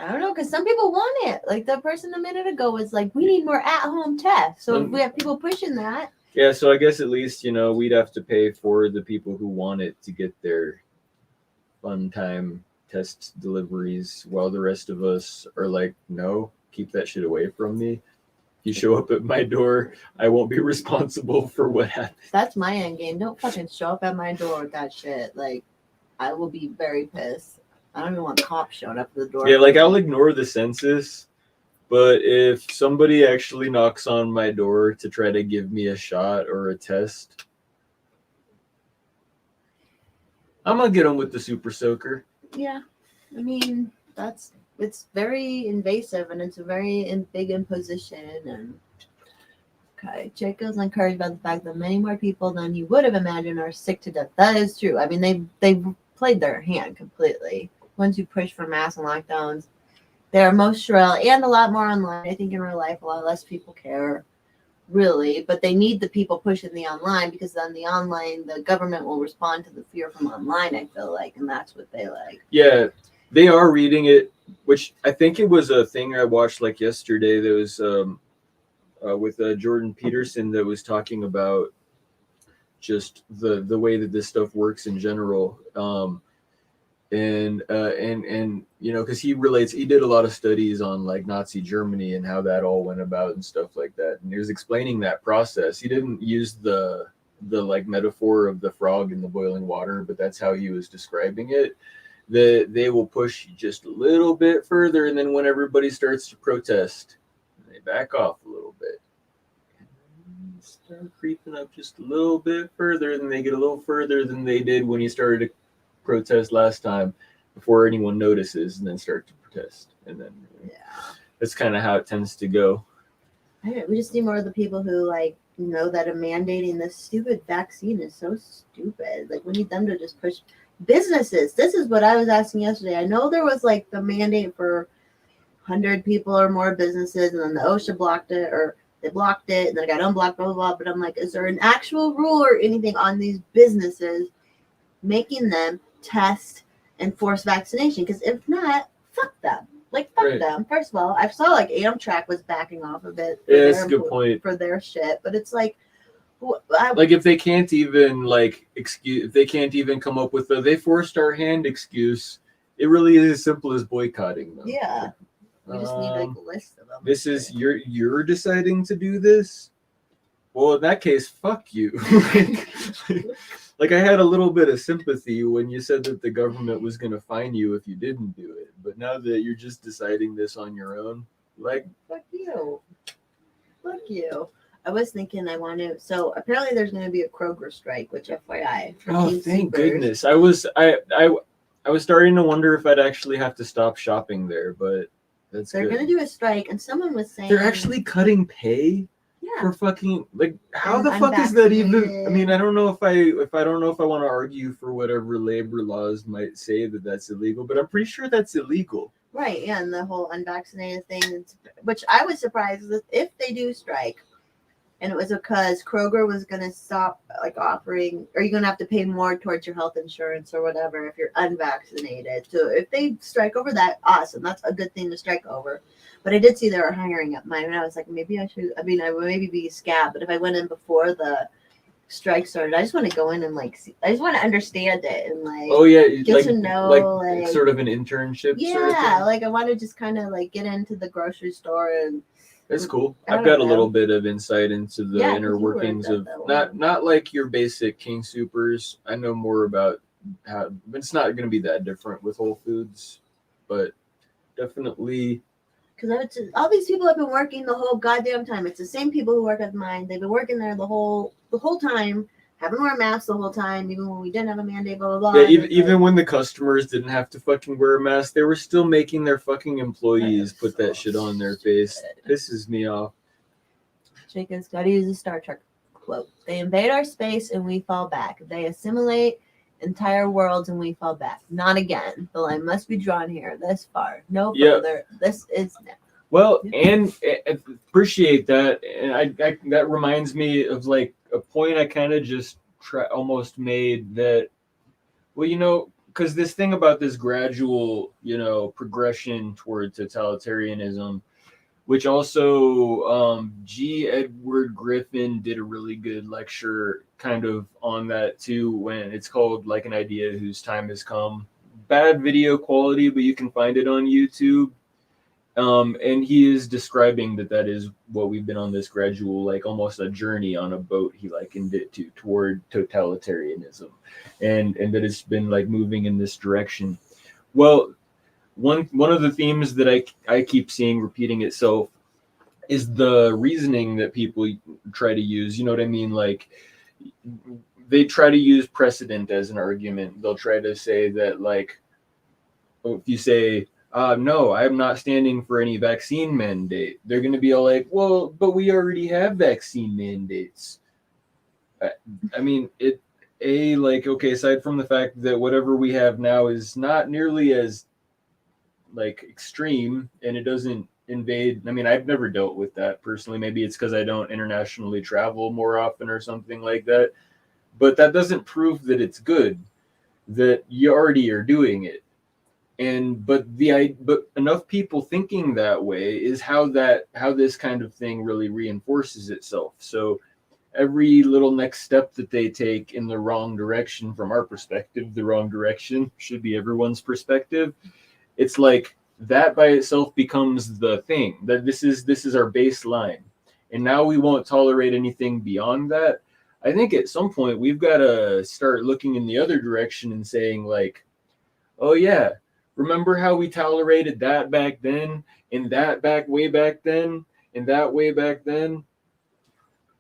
I don't know, because some people want it. Like the person a minute ago was like, we need more at-home tests. So if we have people pushing that. Yeah, so I guess at least, we'd have to pay for the people who want it to get their fun time test deliveries, while the rest of us are like, no, keep that shit away from me. If you show up at my door, I won't be responsible for what happens. That's my end game. Don't fucking show up at my door with that shit. Like, I will be very pissed. I don't even want cops showing up at the door. Yeah, like I'll ignore the census, but if somebody actually knocks on my door to try to give me a shot or a test, I'm gonna get them with the super soaker. Yeah, I mean it's very invasive and it's a very big imposition. And okay, Jacob's encouraged by the fact that many more people than you would have imagined are sick to death. That is true. I mean they've played their hand completely. Once you push for mass and lockdowns, they're most shrill and a lot more online. I think in real life a lot less people care. Really, but they need the people pushing the online, because then the online, the government will respond to the fear from online, I feel like, and that's what they like. Yeah, they are reading it, which I think it was a thing I watched like yesterday. There was with Jordan Peterson that was talking about just the way that this stuff works in general. And because he did a lot of studies on like Nazi Germany and how that all went about and stuff like that, and he was explaining that process. He didn't use the like metaphor of the frog in the boiling water, but that's how he was describing it. That they will push just a little bit further, and then when everybody starts to protest, they back off a little bit, and start creeping up just a little bit further, and they get a little further than they did when you started to protest last time, before anyone notices, and then start to protest, and then that's kind of how it tends to go. We just need more of the people who like know that mandating this stupid vaccine is so stupid. Like we need them to just push. businesses. This is what I was asking yesterday. I know there was like the mandate for 100 people or more businesses, and then the OSHA blocked it, or they blocked it, and then it got unblocked, blah, blah, blah. But I'm like, is there an actual rule or anything on these businesses making them test and force vaccination? Because if not, fuck them. Like, fuck them. First of all, I saw like Amtrak was backing off of it. Yeah, that's a good point. For their shit. But it's like, like if they can't even if they can't even come up with they forced our hand excuse, it really is as simple as boycotting them. Yeah. We just need like a list of them. This is you're deciding to do this? Well, in that case, fuck you. Like I had a little bit of sympathy when you said that the government was going to fine you if you didn't do it. But now that you're just deciding this on your own, like fuck you. Fuck you. I was thinking so apparently there's going to be a Kroger strike, which FYI. Oh, thank goodness. I was starting to wonder if I'd actually have to stop shopping there, but they're going to do a strike, and someone was saying they're actually cutting pay. Yeah. For fucking how the fuck is that even? I mean, I don't know if I want to argue for whatever labor laws might say that that's illegal, but I'm pretty sure that's illegal. Right, yeah, and the whole unvaccinated thing, which I was surprised if they do strike, and it was because Kroger was going to stop offering, or you're going to have to pay more towards your health insurance or whatever if you're unvaccinated. So if they strike over that, awesome. That's a good thing to strike over. But I did see they were hiring at mine, and I was like, maybe I should. I mean, I would maybe be a scab, but if I went in before the strike started, I just want to go in and see. I just want to understand it and get to know sort of an internship. Yeah, sort of thing. I want to just kind of get into the grocery store and. That's cool. I've got a little bit of insight into the inner workings of not like your basic King Supers. I know more about how it's not going to be that different with Whole Foods, but definitely. Because all these people have been working the whole goddamn time. It's the same people who work at mine. They've been working there the whole time, having to wear masks the whole time, even when we didn't have a mandate, blah, blah, blah. Yeah, even when the customers didn't have to fucking wear a mask, they were still making their fucking employees put that shit on their face. Pisses me off. Jenkins, gotta use a Star Trek quote. They invade our space and we fall back. They assimilate entire worlds and we fall back. Not again. The line must be drawn here, this far. No further. This is now. Well, and appreciate that. And I that reminds me of a point I kind of just almost made that, well, because this thing about this gradual, progression toward totalitarianism, which also G. Edward Griffin did a really good lecture kind of on that too, when it's called An Idea Whose Time Has Come. Bad video quality, but you can find it on YouTube. And he is describing that is what we've been on this gradual, almost a journey on a boat, he likened it toward totalitarianism, and that it's been moving in this direction. Well, one of the themes that I keep seeing repeating itself is the reasoning that people try to use. You know what I mean? They try to use precedent as an argument. They'll try to say that if you say, no, I'm not standing for any vaccine mandate, they're going to be all like, well, but we already have vaccine mandates. I mean, okay, aside from the fact that whatever we have now is not nearly as extreme, and it doesn't invade. I mean, I've never dealt with that personally. Maybe it's because I don't internationally travel more often or something like that. But that doesn't prove that it's good, that you already are doing it. But enough people thinking that way is how this kind of thing really reinforces itself. So every little next step that they take in the wrong direction, from our perspective, the wrong direction should be everyone's perspective. It's that by itself becomes the thing, that this is our baseline, and now we won't tolerate anything beyond that. I think at some point we've got to start looking in the other direction and saying oh yeah, remember how we tolerated that back then, and that way back then, and that way back then?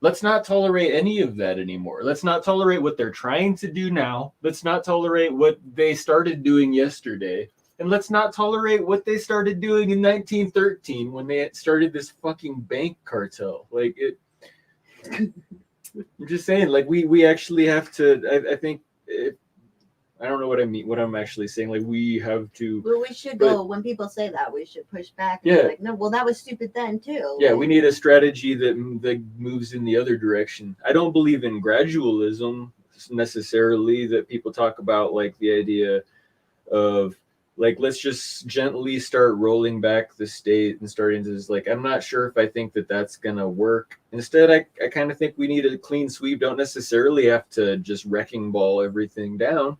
Let's not tolerate any of that anymore. Let's not tolerate what they're trying to do now. Let's not tolerate what they started doing yesterday. And let's not tolerate what they started doing in 1913 when they started this fucking bank cartel. I'm just saying, we actually have to, I think I don't know what I mean, what I'm actually saying. Like, we have to. Well, we should But- go when people say that. We should push back and Yeah. be like, no, well, that was stupid then too. Yeah, we need a strategy that moves in the other direction. I don't believe in gradualism necessarily. That people talk about, like the idea of like, let's just gently start rolling back the state and starting to just, like, I'm not sure if I think that that's gonna work. Instead, I kind of think we need a clean sweep. Don't necessarily have to just wrecking ball everything down,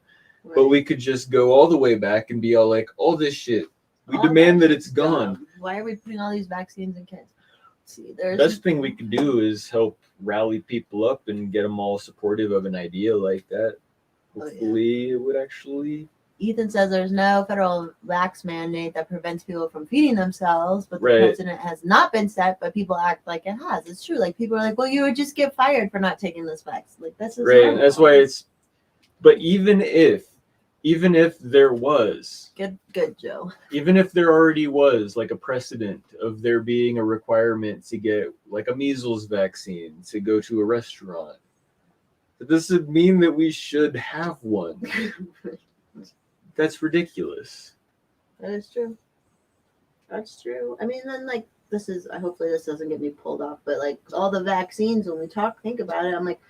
but we could just go all the way back and be all like, all this shit, we All demand that shit's it's gone. dumb. Why are we putting all these vaccines in kids? See, there's Best thing we could do is help rally people up and get them all supportive of an idea like that. Oh, yeah. Hopefully, it would actually. Ethan says there's no federal vax mandate that prevents people from feeding themselves, but the Right. president has not been set, but people act like it has. It's true. Like, people are like, well, you would just get fired for not taking this vax. Like, this is Right. normal. That's why it's. But even if there was, Good, Joe. even if there already was like a precedent of there being a requirement to get like a measles vaccine to go to a restaurant, that doesn't mean that we should have one. That's ridiculous. That is true. That's true. I mean, then, like, this is, hopefully this doesn't get me pulled off, but like all the vaccines, when we think about it, I'm like,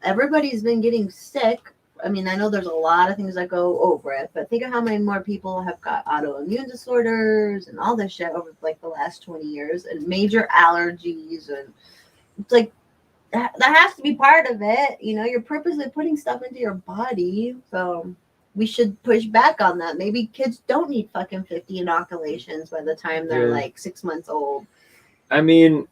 everybody's been getting sick. I mean, I know there's a lot of things that go over it, but think of how many more people have got autoimmune disorders and all this shit over like the last 20 years and major allergies. And it's like, that has to be part of it. You know, you're purposely putting stuff into your body. So we should push back on that. Maybe kids don't need fucking 50 inoculations by the time they're like 6 months old. I mean,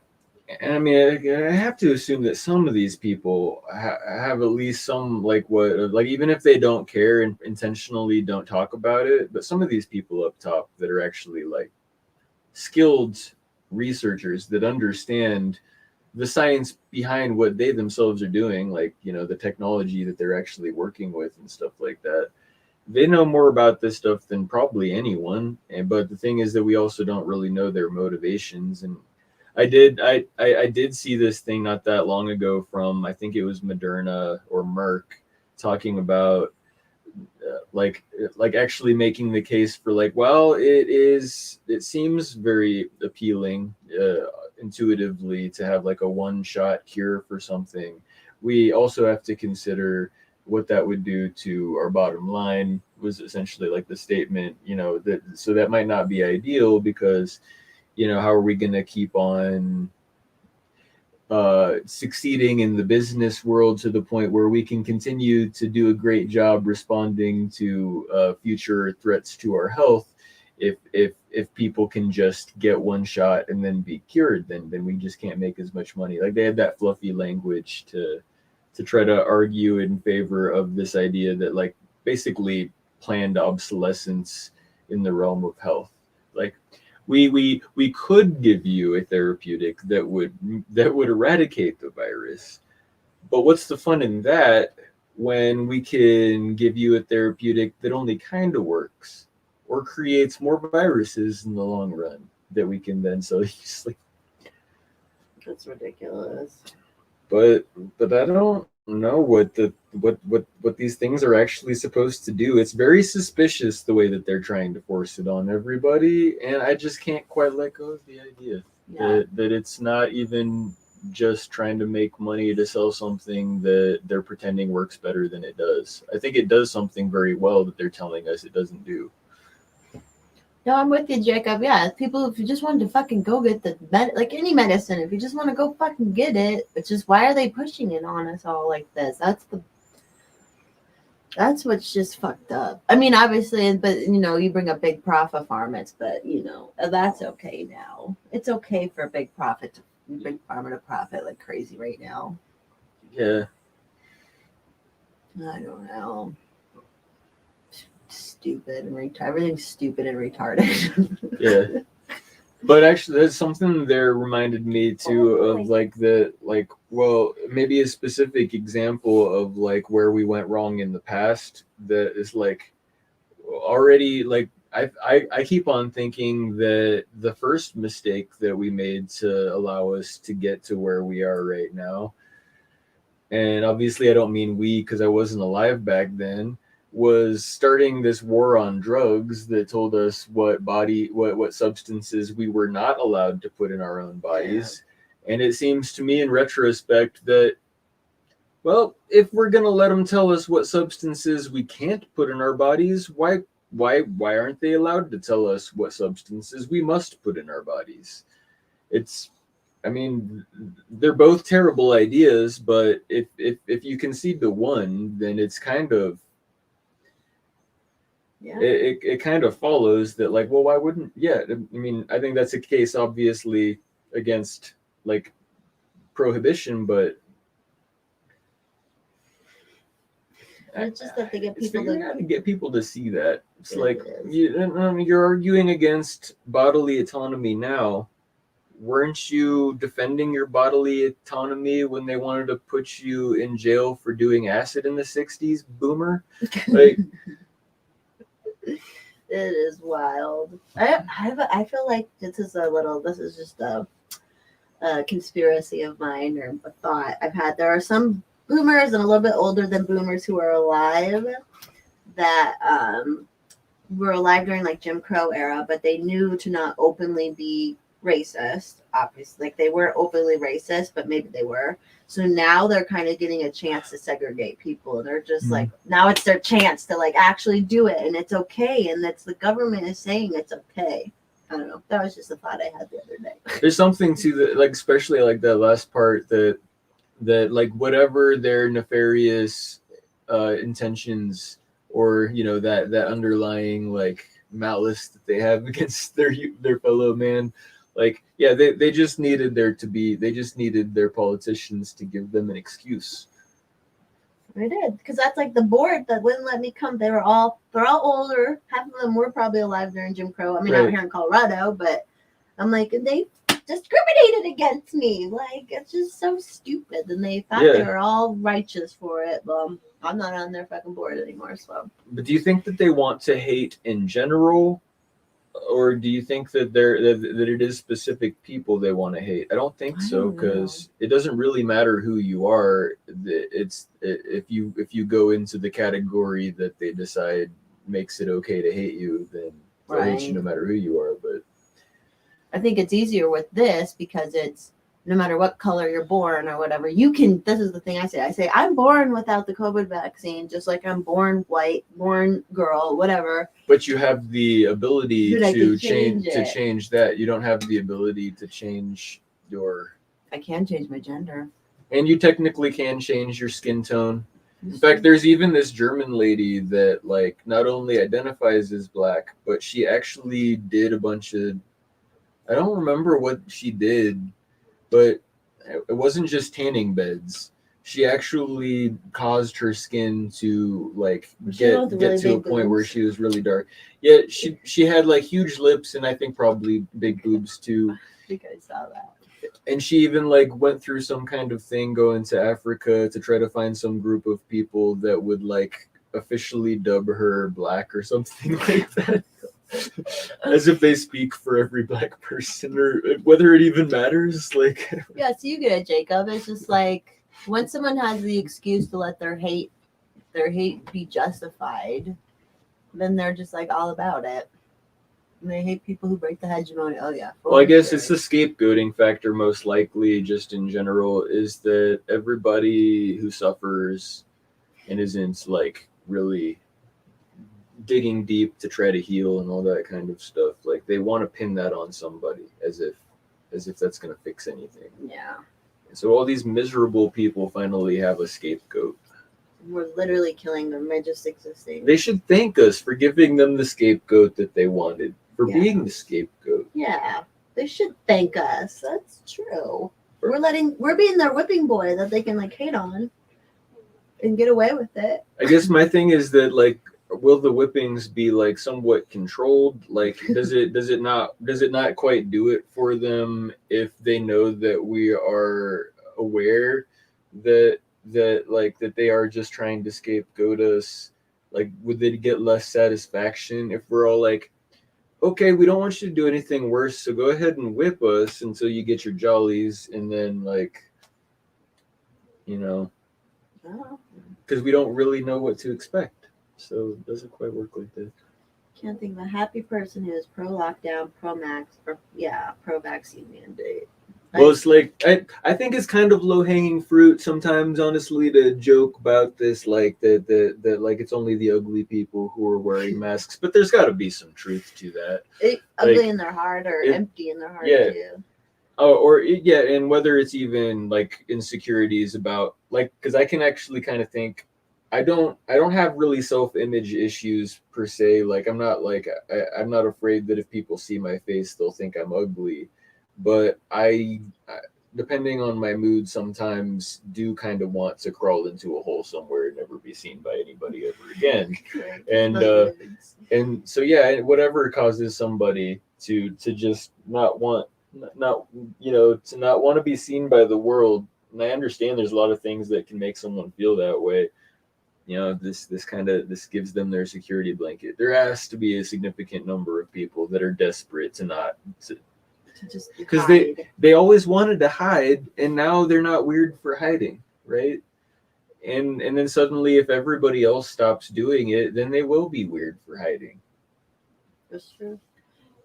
I have to assume that some of these people have at least some, like, even if they don't care and intentionally don't talk about it, but some of these people up top that are actually like skilled researchers that understand the science behind what they themselves are doing, like, you know, the technology that they're actually working with and stuff like that. They know more about this stuff than probably anyone. But the thing is that we also don't really know their motivations. And I did see this thing not that long ago from, I think it was Moderna or Merck, talking about like actually making the case for like, well, it seems very appealing intuitively to have like a one-shot cure for something. We also have to consider what that would do to our bottom line, was essentially like the statement, you know, that might not be ideal because, you know, how are we going to keep on succeeding in the business world to the point where we can continue to do a great job responding to future threats to our health if people can just get one shot and then be cured, then we just can't make as much money. Like, they had that fluffy language to try to argue in favor of this idea that, like, basically planned obsolescence in the realm of health. Like, we could give you a therapeutic that would eradicate the virus, but what's the fun in that when we can give you a therapeutic that only kind of works or creates more viruses in the long run that we can then sell you? That's ridiculous. But I don't know what these things are actually supposed to do. It's very suspicious the way that they're trying to force it on everybody, and I just can't quite let go of the idea that it's not even just trying to make money to sell something that they're pretending works better than it does. I think it does something very well that they're telling us it doesn't do. No, I'm with you, Jacob. Yeah, people, if you just wanted to fucking go get like any medicine, if you just want to go fucking get it, it's just, why are they pushing it on us all like this? That's what's just fucked up. I mean, obviously, but, you know, you bring up big profit farmers, but, you know, that's okay now. It's okay for big pharma to profit like crazy right now. Yeah. I don't know. Stupid and retarded. Everything's stupid and retarded. Yeah. But actually, that's something there reminded me too of well, maybe a specific example of like where we went wrong in the past. That is like already like I keep on thinking that the first mistake that we made to allow us to get to where we are right now, and obviously I don't mean we because I wasn't alive back then, was starting this war on drugs that told us what substances we were not allowed to put in our own bodies. And it seems to me in retrospect that, well, if we're going to let them tell us what substances we can't put in our bodies, why aren't they allowed to tell us what substances we must put in our bodies? It's, I mean, they're both terrible ideas, but if you concede to one, then it's kind of, Yeah. it kind of follows that, like, well, why wouldn't, yeah, I mean, I think that's a case obviously against like prohibition, but It's just that they get it's people figuring to out to get people to see that. It's It like is. you're arguing against bodily autonomy now. Weren't you defending your bodily autonomy when they wanted to put you in jail for doing acid in the 60s, boomer? Like, it is wild. I feel like this is just a conspiracy of mine or a thought I've had. There are some boomers and a little bit older than boomers who are alive that were alive during like Jim Crow era, but they knew to not openly be racist. Obviously, like they weren't openly racist, but maybe they were. So now they're kind of getting a chance to segregate people, and they're just like, now it's their chance to like actually do it, and it's okay, and that's the government is saying it's okay. I don't know. That was just a thought I had the other day. there's something to the, like, especially like that last part that like whatever their nefarious intentions, or that underlying like malice that they have against their fellow man, like, yeah, they just needed their politicians to give them an excuse. I did, because that's like the board that wouldn't let me come. They're all older. Half of them were probably alive during Jim Crow. I mean, out Right. here in Colorado, but I'm like, and they discriminated against me. Like, it's just so stupid. And they thought they Yeah. were all righteous for it. Well, I'm not on their fucking board anymore. So But do you think that they want to hate in general, or do you think that that it is specific people they want to hate? I don't think I so, don't know. because it doesn't really matter who you are. If you go into the category that they decide makes it okay to hate you, then they'll hate you Right. no matter who you are. But I think it's easier with this because it's no matter what color you're born or whatever, you can. This is the thing I say. I say, I'm born without the COVID vaccine, just like I'm born white, born girl, whatever. but you have the ability Dude, I to can change it. change that. You don't have the ability to change your, I can change my gender. and you technically can change your skin tone. In fact, there's even this German lady that like not only identifies as black, but she actually did a bunch of, I don't remember what she did, but it wasn't just tanning beds. She actually caused her skin to like get to a point where she was really dark. Yeah, she had like huge lips and I think probably big boobs too. I think I saw that. And she even like went through some kind of thing going to Africa to try to find some group of people that would like officially dub her black or something like that. As if they speak for every black person, or whether it even matters. Like, Yeah, so you get it, Jacob. It's just like when someone has the excuse to let their hate be justified, then they're just like all about it. And they hate people who break the hegemony. Oh yeah. well, I guess it's the scapegoating factor, most likely, just in general, is that everybody who suffers and isn't like really digging deep to try to heal and all that kind of stuff, like they want to pin that on somebody as if that's going to fix anything. Yeah. So all these miserable people finally have a scapegoat. We're literally killing them by just existing. They should thank us for giving them the scapegoat that they wanted, for Yeah. being the scapegoat. Yeah. They should thank us. That's true. We're being their whipping boy that they can like hate on and get away with it. I guess my thing is that, like, will the whippings be like somewhat controlled? Like, does it not quite do it for them if they know that we are aware that they are just trying to scapegoat us? Like, would they get less satisfaction if we're all like, okay, we don't want you to do anything worse, so go ahead and whip us until you get your jollies, and then like, Oh. because we don't really know what to expect. So it doesn't quite work like that. Can't think of a happy person who is pro lockdown, pro max, or pro vaccine mandate. Well, it's like I think it's kind of low hanging fruit sometimes, honestly, to joke about this, like that like it's only the ugly people who are wearing masks, but there's got to be some truth to that. Ugly Like, in their heart or it- empty in their heart yeah. too. Oh, yeah, and whether it's even like insecurities about like, because I can actually kind of think, I don't have really self-image issues per se. Like I'm not afraid that if people see my face, they'll think I'm ugly, but I depending on my mood, sometimes do kind of want to crawl into a hole somewhere and never be seen by anybody ever again. And and so yeah, whatever causes somebody to just not want not to not want to be seen by the world. And I understand there's a lot of things that can make someone feel that way. This gives them their security blanket. There has to be a significant number of people that are desperate to not to, just because they always wanted to hide, and now they're not weird for hiding, right? And then suddenly, if everybody else stops doing it, then they will be weird for hiding. That's true.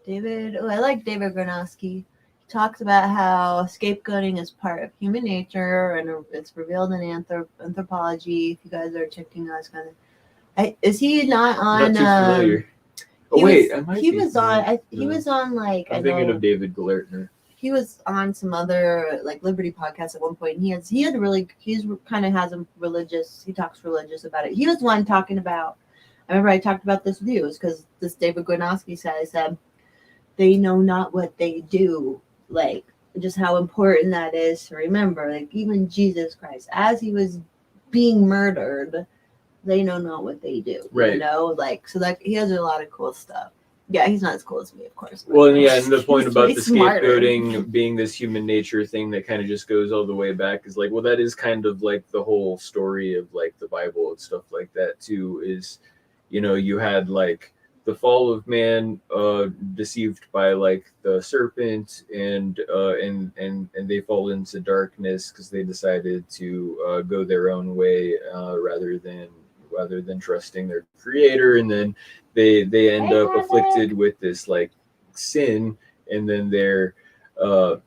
I like David Gronowski. He talks about how scapegoating is part of human nature and it's revealed in anthropology. If you guys are checking out, kind of, is he not on? Not too familiar. Oh wait, I might he be was familiar. on. He was on like I'm thinking of David Glertner. He was on some other like Liberty podcast at one point. And he's kind of has a religious. He talks religious about it. He was one talking about. I remember I talked about this with you. It's because this David Gronowski said they know not what they do, like just how important that is to remember. Like even Jesus Christ, as he was being murdered, they know not what they do. Right. Like so like he has a lot of cool stuff. Yeah, he's not as cool as me, of course. Well, yeah, and the point about the scapegoating being this human nature thing that kind of just goes all the way back is like, well, that is kind of like the whole story of like the Bible and stuff like that too. Is you had like the fall of man, deceived by like the serpent, and they fall into darkness because they decided to go their own way rather than trusting their creator, and then they end up afflicted with this like sin, and then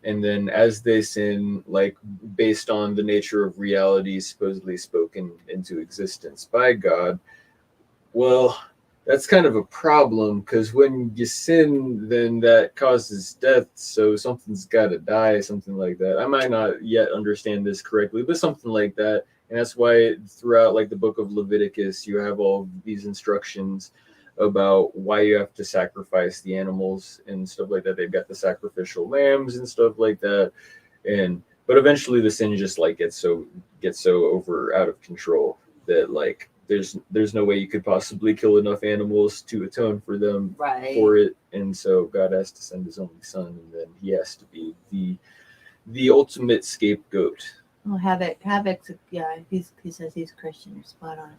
and then as they sin, like based on the nature of reality supposedly spoken into existence by God. Well, that's kind of a problem because when you sin, then that causes death. So something's got to die, something like that. I might not yet understand this correctly, but something like that. And that's why throughout like the book of Leviticus, you have all these instructions about why you have to sacrifice the animals and stuff like that. They've got the sacrificial lambs and stuff like that. But eventually the sin just like gets so over out of control that like there's no way you could possibly kill enough animals to atone for them for it, and so God has to send his only son, and then he has to be the ultimate scapegoat. Oh, Havoc's he says he's Christian. You're spot on.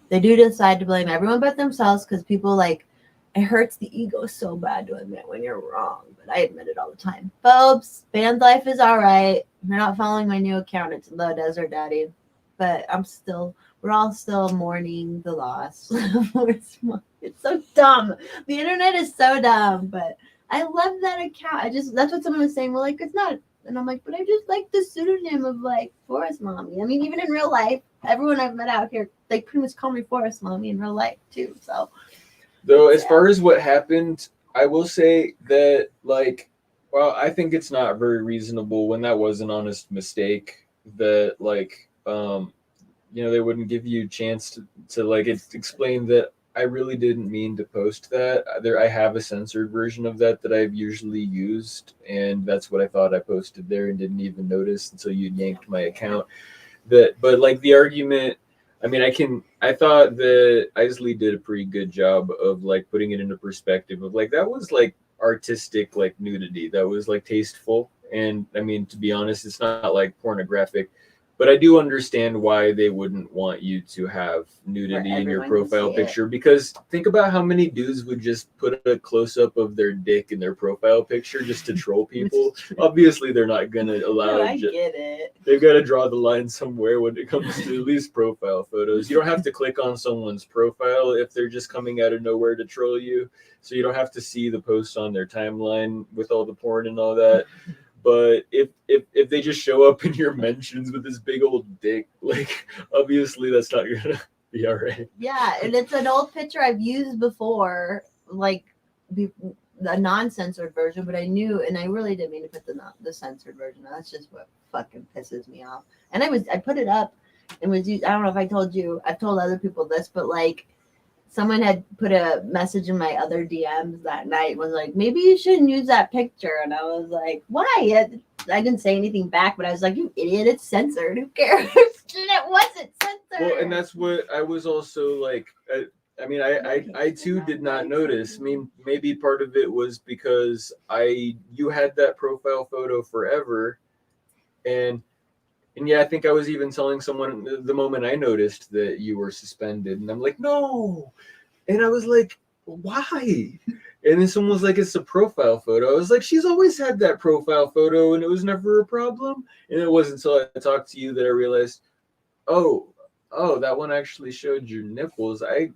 They do decide to blame everyone but themselves because people like it hurts the ego so bad to admit when you're wrong, but I admit it all the time. Folks, band life is all right. You're not following my new account. It's Low Desert Daddy, but we're all still mourning the loss. It's so dumb. The internet is so dumb, but I love that account. That's what someone was saying. Well, like it's not, and I'm like, but I just like the pseudonym of like Forest Mommy. I mean, even in real life, everyone I've met out here, they pretty much call me Forest Mommy in real life too. So, though, as far as what happened, I will say that like, well, I think it's not very reasonable when that was an honest mistake that like they wouldn't give you a chance to like explain that I really didn't mean to post that. I have a censored version of that I've usually used, and that's what I thought I posted there and didn't even notice until you yanked my account. But like the argument, I mean, I thought that Isley did a pretty good job of like putting it into perspective of like that was like artistic like nudity that was like tasteful, and I mean, to be honest, it's not like pornographic. But I do understand why they wouldn't want you to have nudity in your everyone to profile see it. picture, because think about how many dudes would just put a close up of their dick in their profile picture just to troll people. Obviously, they're not gonna allow No, it. I get it. They've got to draw the line somewhere when it comes to at least profile photos. You don't have to click on someone's profile if they're just coming out of nowhere to troll you. So you don't have to see the posts on their timeline with all the porn and all that. But if they just show up in your mentions with this big old dick, like obviously that's not gonna be all right. Yeah, and it's an old picture I've used before, like the non-censored version, but I knew, and I really didn't mean to put the censored version. That's just what fucking pisses me off. And I put it up and I don't know if I told you, I've told other people this, but like someone had put a message in my other DMs that night, was like, maybe you shouldn't use that picture. And I was like, why? I didn't say anything back, but I was like, you idiot, it's censored. Who cares? It wasn't censored. Well, and that's what I was also like. I too did not notice. I mean, maybe part of it was because you had that profile photo forever, and yeah, I think I was even telling someone the moment I noticed that you were suspended, and I'm like, no, and I was like, why? And then someone was like, it's a profile photo. I was like, she's always had that profile photo, and it was never a problem. And it wasn't until I talked to you that I realized, oh, that one actually showed your nipples. If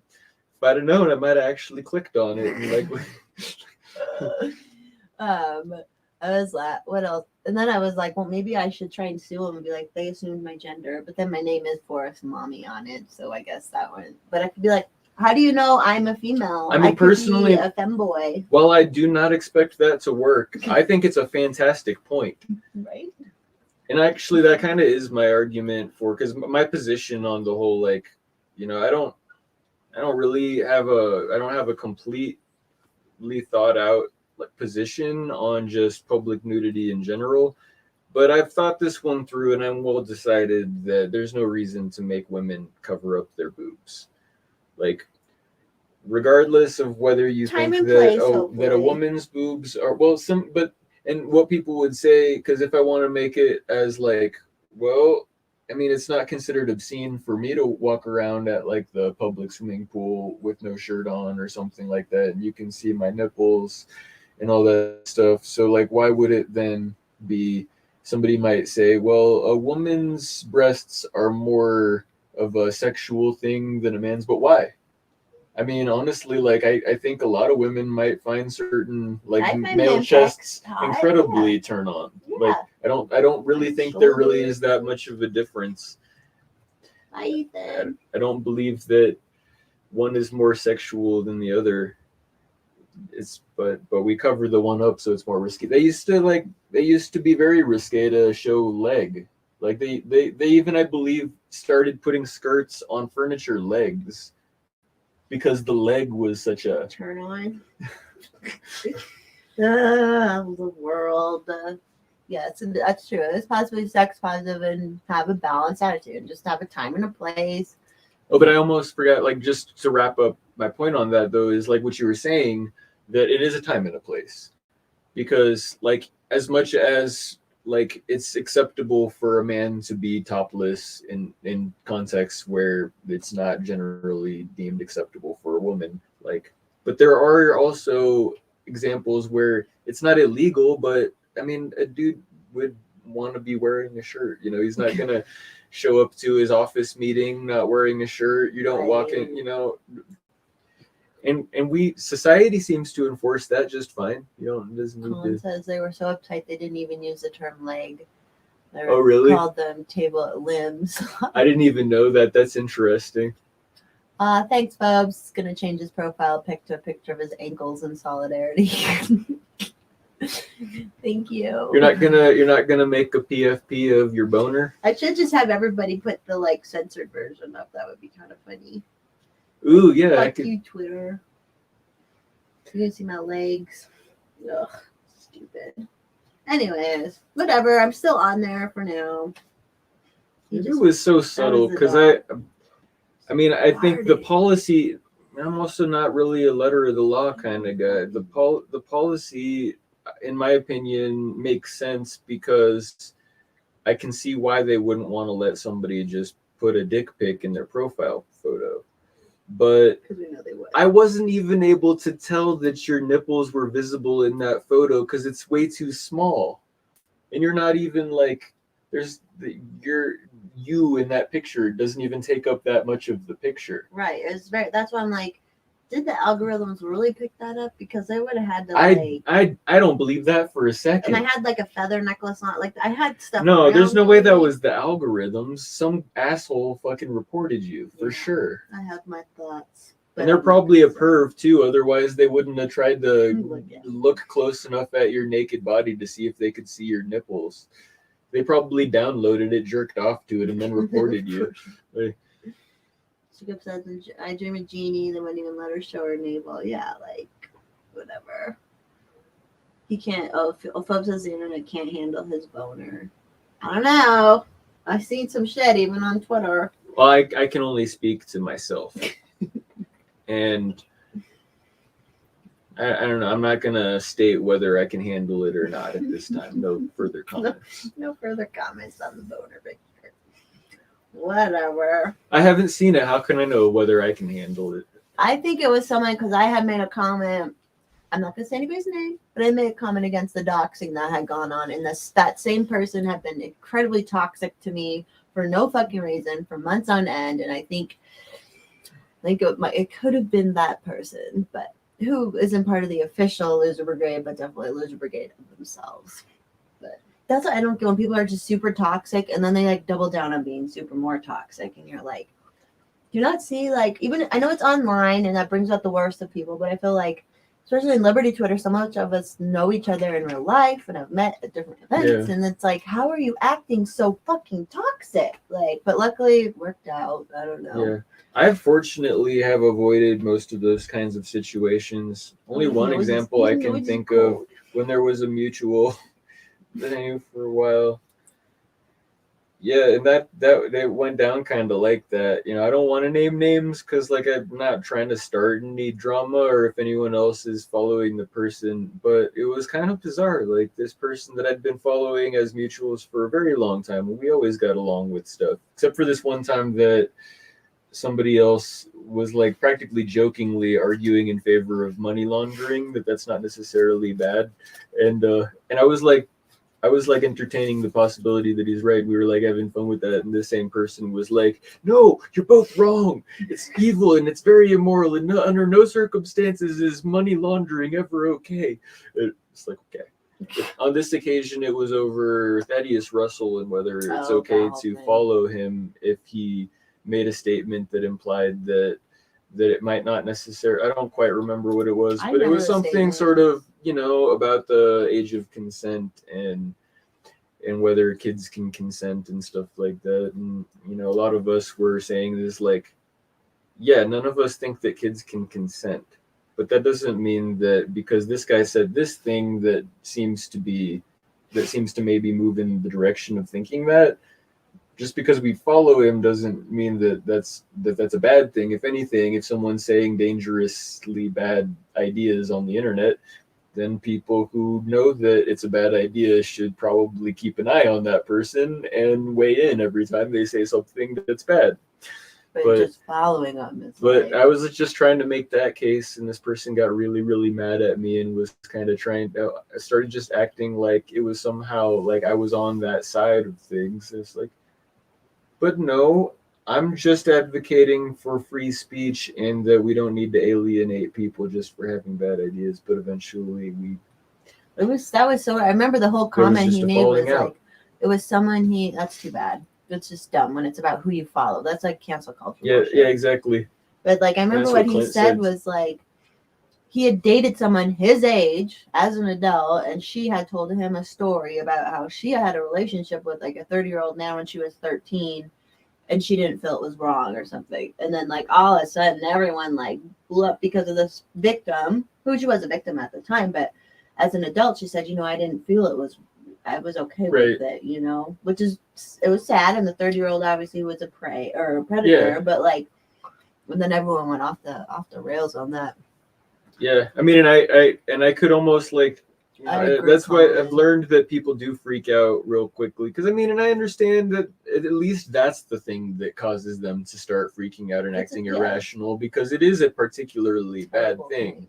I'd have known, I might have actually clicked on it. And like, I was like, what else? And then I was like, well, maybe I should try and sue them and be like, they assumed my gender, but then my name is Forrest Mommy on it, so I guess that one. But I could be like, how do you know I'm a female? I mean, personally, a femboy. Well, I do not expect that to work. I think it's a fantastic point. Right. And actually, that kind of is my argument for, because my position on the whole, like, I don't really have I don't have a completely thought out like position on just public nudity in general. But I've thought this one through, and I'm well decided that there's no reason to make women cover up their boobs. Like, regardless of whether you Time think and that place, that a woman's boobs are and what people would say, because if I want to make it as like, well, I mean, it's not considered obscene for me to walk around at like the public swimming pool with no shirt on or something like that, and you can see my nipples and all that stuff. So like, why would it then be? Somebody might say, well, a woman's breasts are more of a sexual thing than a man's, but why? I mean, honestly, like I think a lot of women might find certain like male chests incredibly turn on. Yeah. Like I don't really think there really is that much of a difference. I don't believe that one is more sexual than the other. But we cover the one up, so it's more risky. They used to be very risque to show leg. Like they even, I believe, started putting skirts on furniture legs, because the leg was such a turn on. The world. Yes, and that's true. It's possibly sex positive and have a balanced attitude, and just have a time and a place. Oh, but I almost forgot, like, just to wrap up my point on that, though, is like what you were saying, that it is a time and a place. Because, like, as much as like it's acceptable for a man to be topless in contexts where it's not generally deemed acceptable for a woman, like, but there are also examples where it's not illegal, but I mean, a dude would want to be wearing a shirt. He's not gonna show up to his office meeting not wearing a shirt. You don't walk in, and society seems to enforce that just fine. Colin says they were so uptight they didn't even use the term leg. They really? Called them table limbs. I didn't even know that. That's interesting. Thanks, Bubs. Gonna change his profile pic to a picture of his ankles in solidarity. Thank you. You're not gonna make a PFP of your boner? I should just have everybody put the like censored version up. That would be kind of funny. Ooh, yeah. Fuck you, Twitter. You can see my legs. Ugh, stupid. Anyways, whatever. I'm still on there for now. It was so subtle because I mean, I think the policy. I'm also not really a letter of the law kind of guy. The policy, in my opinion, makes sense because I can see why they wouldn't want to let somebody just put a dick pic in their profile photo. But Because we know they would. I wasn't even able to tell that your nipples were visible in that photo because it's way too small. And you're not even like, you in that picture doesn't even take up that much of the picture. Right. That's why I'm like, did the algorithms really pick that up? Because they would have had to like. I don't believe that for a second. And I had like a feather necklace on. Like I had stuff. No, there's no way that was the algorithms. Some asshole fucking reported you for sure. I have my thoughts. And they're probably a perv too. Otherwise, they wouldn't have tried to look close enough at your naked body to see if they could see your nipples. They probably downloaded it, jerked off to it, and then reported you. She kept saying, I dream of Jeannie. They wouldn't even let her show her navel. Yeah, like, whatever. He can't. Phobes says the internet can't handle his boner. I don't know. I've seen some shit even on Twitter. Well, I can only speak to myself. And I don't know. I'm not going to state whether I can handle it or not at this time. No further comments. No further comments on the boner picture. Whatever. I haven't seen it. How can I know whether I can handle it? I think it was someone, because I had made a comment. I'm not going to say anybody's name, but I made a comment against the doxing that had gone on. And that same person had been incredibly toxic to me for no fucking reason for months on end. And I think it could have been that person, but who isn't part of the official loser brigade, but definitely a loser brigade of themselves. But that's what I don't get when people are just super toxic and then they like double down on being super more toxic. And you're like, do you not see, like, even I know it's online and that brings out the worst of people, but I feel like, especially in Liberty Twitter, so much of us know each other in real life and have met at different events. Yeah. And it's like, how are you acting so fucking toxic? Like, but luckily it worked out. I don't know. Yeah. I fortunately have avoided most of those kinds of situations. Only one example I can think of when there was a mutual that I knew for a while. Yeah, and that went down kind of like that. You know, I don't want to name names because, like, I'm not trying to start any drama or if anyone else is following the person. But it was kind of bizarre. Like, this person that I'd been following as mutuals for a very long time, and we always got along with stuff, except for this one time that somebody else was like practically jokingly arguing in favor of money laundering. That's not necessarily bad, and I was like entertaining the possibility that he's right. We were like having fun with that, and the same person was like, "No, you're both wrong. It's evil and it's very immoral, and under no circumstances is money laundering ever okay." It's like, okay. On this occasion, it was over Thaddeus Russell and whether it's okay to follow him if he made a statement that implied that it might not necessarily. I don't quite remember what it was, but it was something sort of, you know, about the age of consent and whether kids can consent and stuff like that. And, you know, a lot of us were saying this, like, yeah, none of us think that kids can consent, but that doesn't mean that because this guy said this thing that seems to maybe move in the direction of thinking that, just because we follow him doesn't mean that that's a bad thing. If anything, if someone's saying dangerously bad ideas on the internet, then people who know that it's a bad idea should probably keep an eye on that person and weigh in every time they say something that's bad. But just following them. But I was just trying to make that case, and this person got really, really mad at me and was kind of I started just acting like it was somehow like I was on that side of things. It's like, but no, I'm just advocating for free speech and that we don't need to alienate people just for having bad ideas. But eventually that was so. I remember the whole comment he made was like, it was someone that's too bad. It's just dumb when it's about who you follow. That's like cancel culture. Yeah, exactly. But like, I remember what he said was like, he had dated someone his age as an adult, and she had told him a story about how she had a relationship with like a 30-year-old now when she was 13, and she didn't feel it was wrong or something. And then like all of a sudden everyone like blew up because of this victim, who she was a victim at the time, but as an adult she said, you know, I didn't feel I was okay with it, you know, which is, it was sad. And the 30-year-old obviously was a prey or a predator, but like, and then everyone went off the rails on that. Yeah, I mean, and I could almost like, I agree, That's why I've Colin. learned that people do freak out real quickly. Because I mean, and I understand that at least that's the thing that causes them to start freaking out and It's acting yeah, irrational, because it is a particularly bad terrible thing.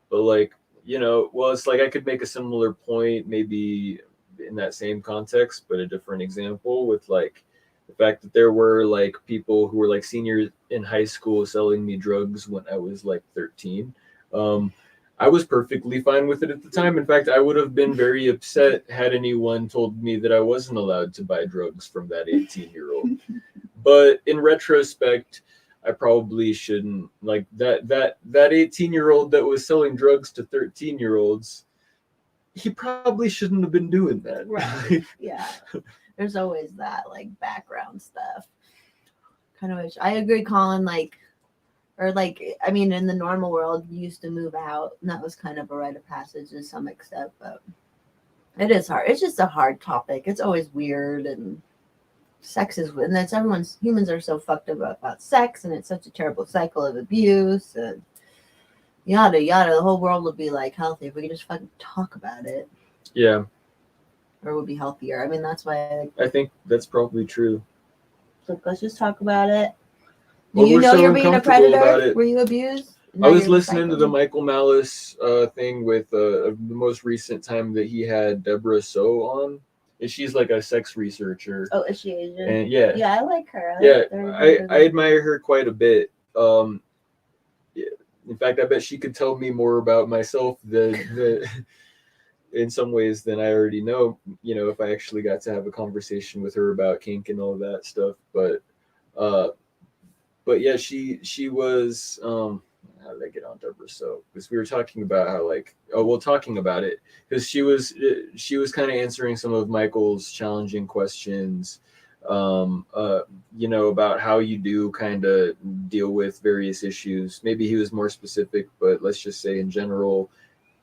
But like, well, it's like I could make a similar point maybe in that same context, but a different example with like the fact that there were like people who were like seniors in high school selling me drugs when I was like 13. Um, I was perfectly fine with it at the time. In fact, I would have been very upset had anyone told me that I wasn't allowed to buy drugs from that 18-year-old. But in retrospect, I probably shouldn't like that 18-year-old that was selling drugs to 13-year-olds. He probably shouldn't have been doing that. Right. Yeah. There's always that like background stuff. Kind of wish I agree, Colin, like or like I mean in the normal world you used to move out and that was kind of a rite of passage to some extent, but it is hard. It's just a hard topic. It's always weird and sex is and that's everyone's humans are so fucked up about sex and it's such a terrible cycle of abuse and yada yada. The whole world would be like healthy if we could just fucking talk about it. Yeah. Or would be healthier. I mean that's why I think that's probably true. like, let's just talk about it. Do Well, you we're know so you're being a uncomfortable about predator? it. Were you abused? I was listening to the Michael Malice thing with the most recent time that he had Deborah So on. And she's like a sex researcher. Oh, is she Asian? And yeah. Yeah, I like her. I admire her quite a bit. Yeah, in fact, I bet she could tell me more about myself than in some ways than I already know. If I actually got to have a conversation with her about kink and all that stuff. Uh, but yeah, she was. How did I get on Deborah? So because we were talking about how talking about it because she was kind of answering some of Michael's challenging questions. About how you do kind of deal with various issues. Maybe he was more specific, but let's just say in general.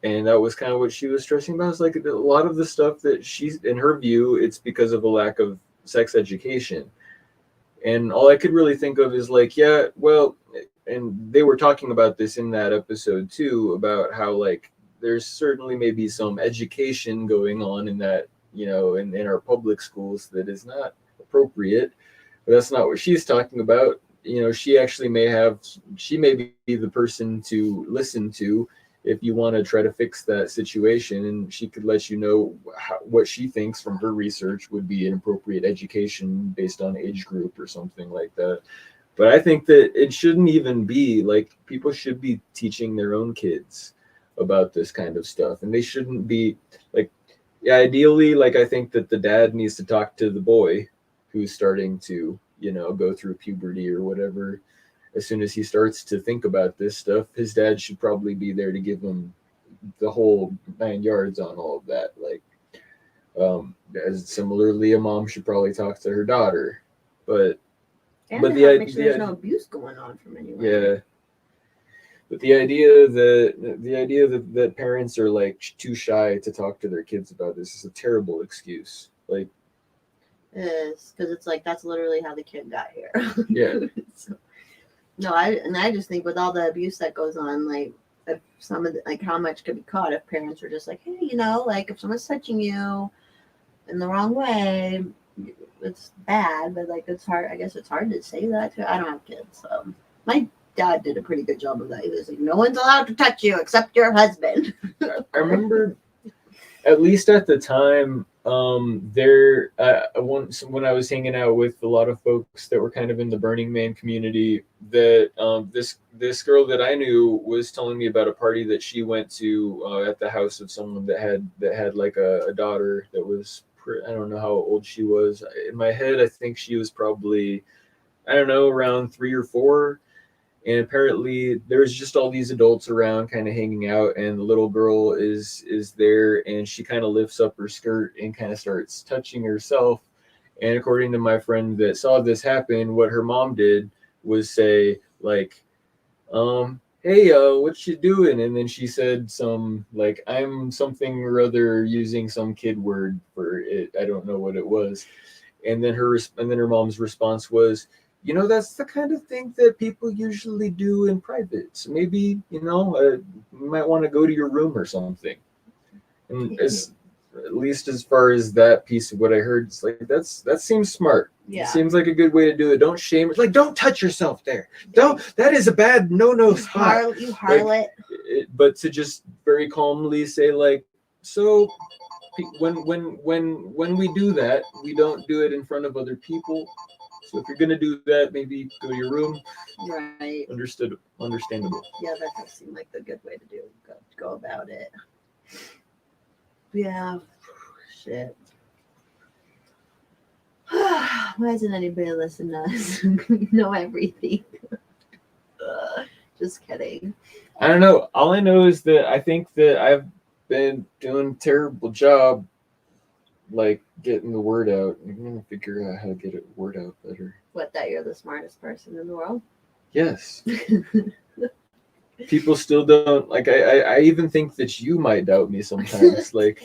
And that was kind of what she was stressing about. It's like a lot of the stuff that she's, in her view, it's because of a lack of sex education. And all I could really think of is like, yeah, well, and they were talking about this in that episode too, about how like there's certainly maybe some education going on in that, in our public schools that is not appropriate. But that's not what she's talking about. She may be the person to listen to if you want to try to fix that situation, and she could let you know what she thinks from her research would be an appropriate education based on age group or something like that. But I think that it shouldn't even be like people should be teaching their own kids about this kind of stuff, and they shouldn't be like, yeah, ideally, like I think that the dad needs to talk to the boy who's starting to go through puberty or whatever. As soon as he starts to think about this stuff, his dad should probably be there to give him the whole 9 yards on all of that. Like, as similarly, a mom should probably talk to her daughter, but and but make sure there's no abuse going on from anyone. Yeah, but the idea that parents are like too shy to talk to their kids about this is a terrible excuse. Like, is because it's like that's literally how the kid got here. Yeah. So, no, I just think with all the abuse that goes on, like if some of the, like how much could be caught if parents were just like, hey, like if someone's touching you in the wrong way, it's bad, but like it's hard. I guess it's hard to say that to. I don't have kids, so my dad did a pretty good job of that. He was like, no one's allowed to touch you except your husband. I remember, at least at the time, when I was hanging out with a lot of folks that were kind of in the Burning Man community, that this girl that I knew was telling me about a party that she went to at the house of someone that had like a daughter that was I don't know how old she was. In my head, I think she was probably, I don't know, around 3 or 4. And apparently there's just all these adults around kind of hanging out, and the little girl is there, and she kind of lifts up her skirt and kind of starts touching herself. And according to my friend that saw this happen, what her mom did was say like, hey, what you doing? And then she said some like, I'm something or other, using some kid word for it. I don't know what it was. And then her mom's response was, that's the kind of thing that people usually do in private. So maybe, you might want to go to your room or something. And at least as far as that piece of what I heard, it's like that seems smart. Yeah. It seems like a good way to do it. Don't shame it. Like, don't touch yourself there. Don't. That is a bad no spot. You harlot. But to just very calmly say, like, so when we do that, we don't do it in front of other people. So if you're gonna do that, maybe go to your room. Right. Understandable. Yeah, that does seem like the good way to go about it. Yeah. Shit. Why doesn't anybody listen to us? We know everything. Just kidding. I don't know. All I know is that I think that I've been doing a terrible job, like getting the word out. I'm gonna figure out how to get it word out better. What, that you're the smartest person in the world? Yes. People still don't like. I even think that you might doubt me sometimes. Like,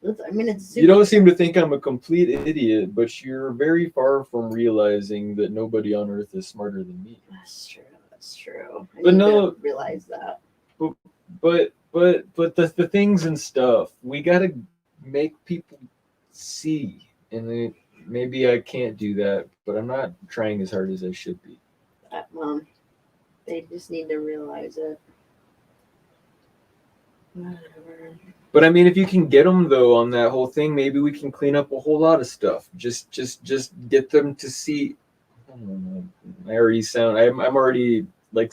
I mean, it's super you don't seem to think I'm a complete idiot, but you're very far from realizing that nobody on earth is smarter than me. That's true. That's true. I But need no- to realize that. But the things and stuff, we gotta make people see, and maybe I can't do that, but I'm not trying as hard as I should be. They just need to realize it. Whatever. But I mean, if you can get them though on that whole thing, maybe we can clean up a whole lot of stuff. Just get them to see. I don't know. I already sound. I'm already like.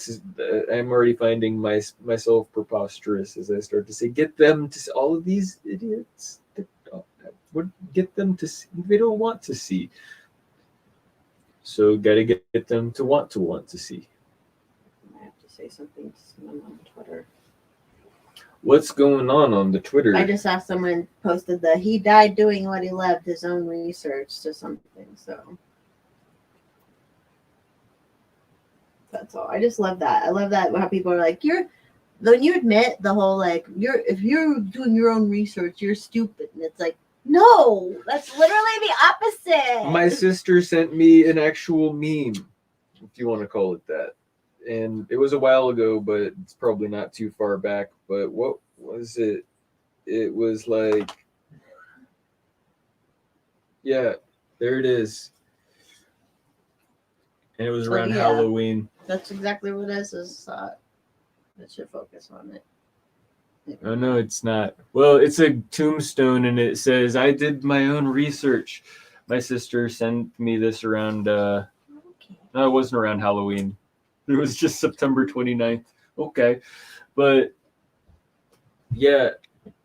I'm already finding myself preposterous as I start to say. Get them to see, all of these idiots. Would get them to see. They don't want to see. So gotta get them to want to see. I have to say something to someone on Twitter. What's going on the Twitter? I just saw someone posted that he died doing what he loved, his own research to something. So that's all. I just love that. I love that how people are like, when you admit the whole like if you're doing your own research, you're stupid, and it's like, no, that's literally the opposite. My sister sent me an actual meme, if you want to call it that. And it was a while ago, but it's probably not too far back. But what was it? It was like, yeah, there it is. And it was around Halloween. That's exactly what it is. It should focus on it. Oh, no, it's not. Well, it's a tombstone, and it says, I did my own research. My sister sent me this around, no, it wasn't around Halloween. It was just September 29th. Okay. But yeah,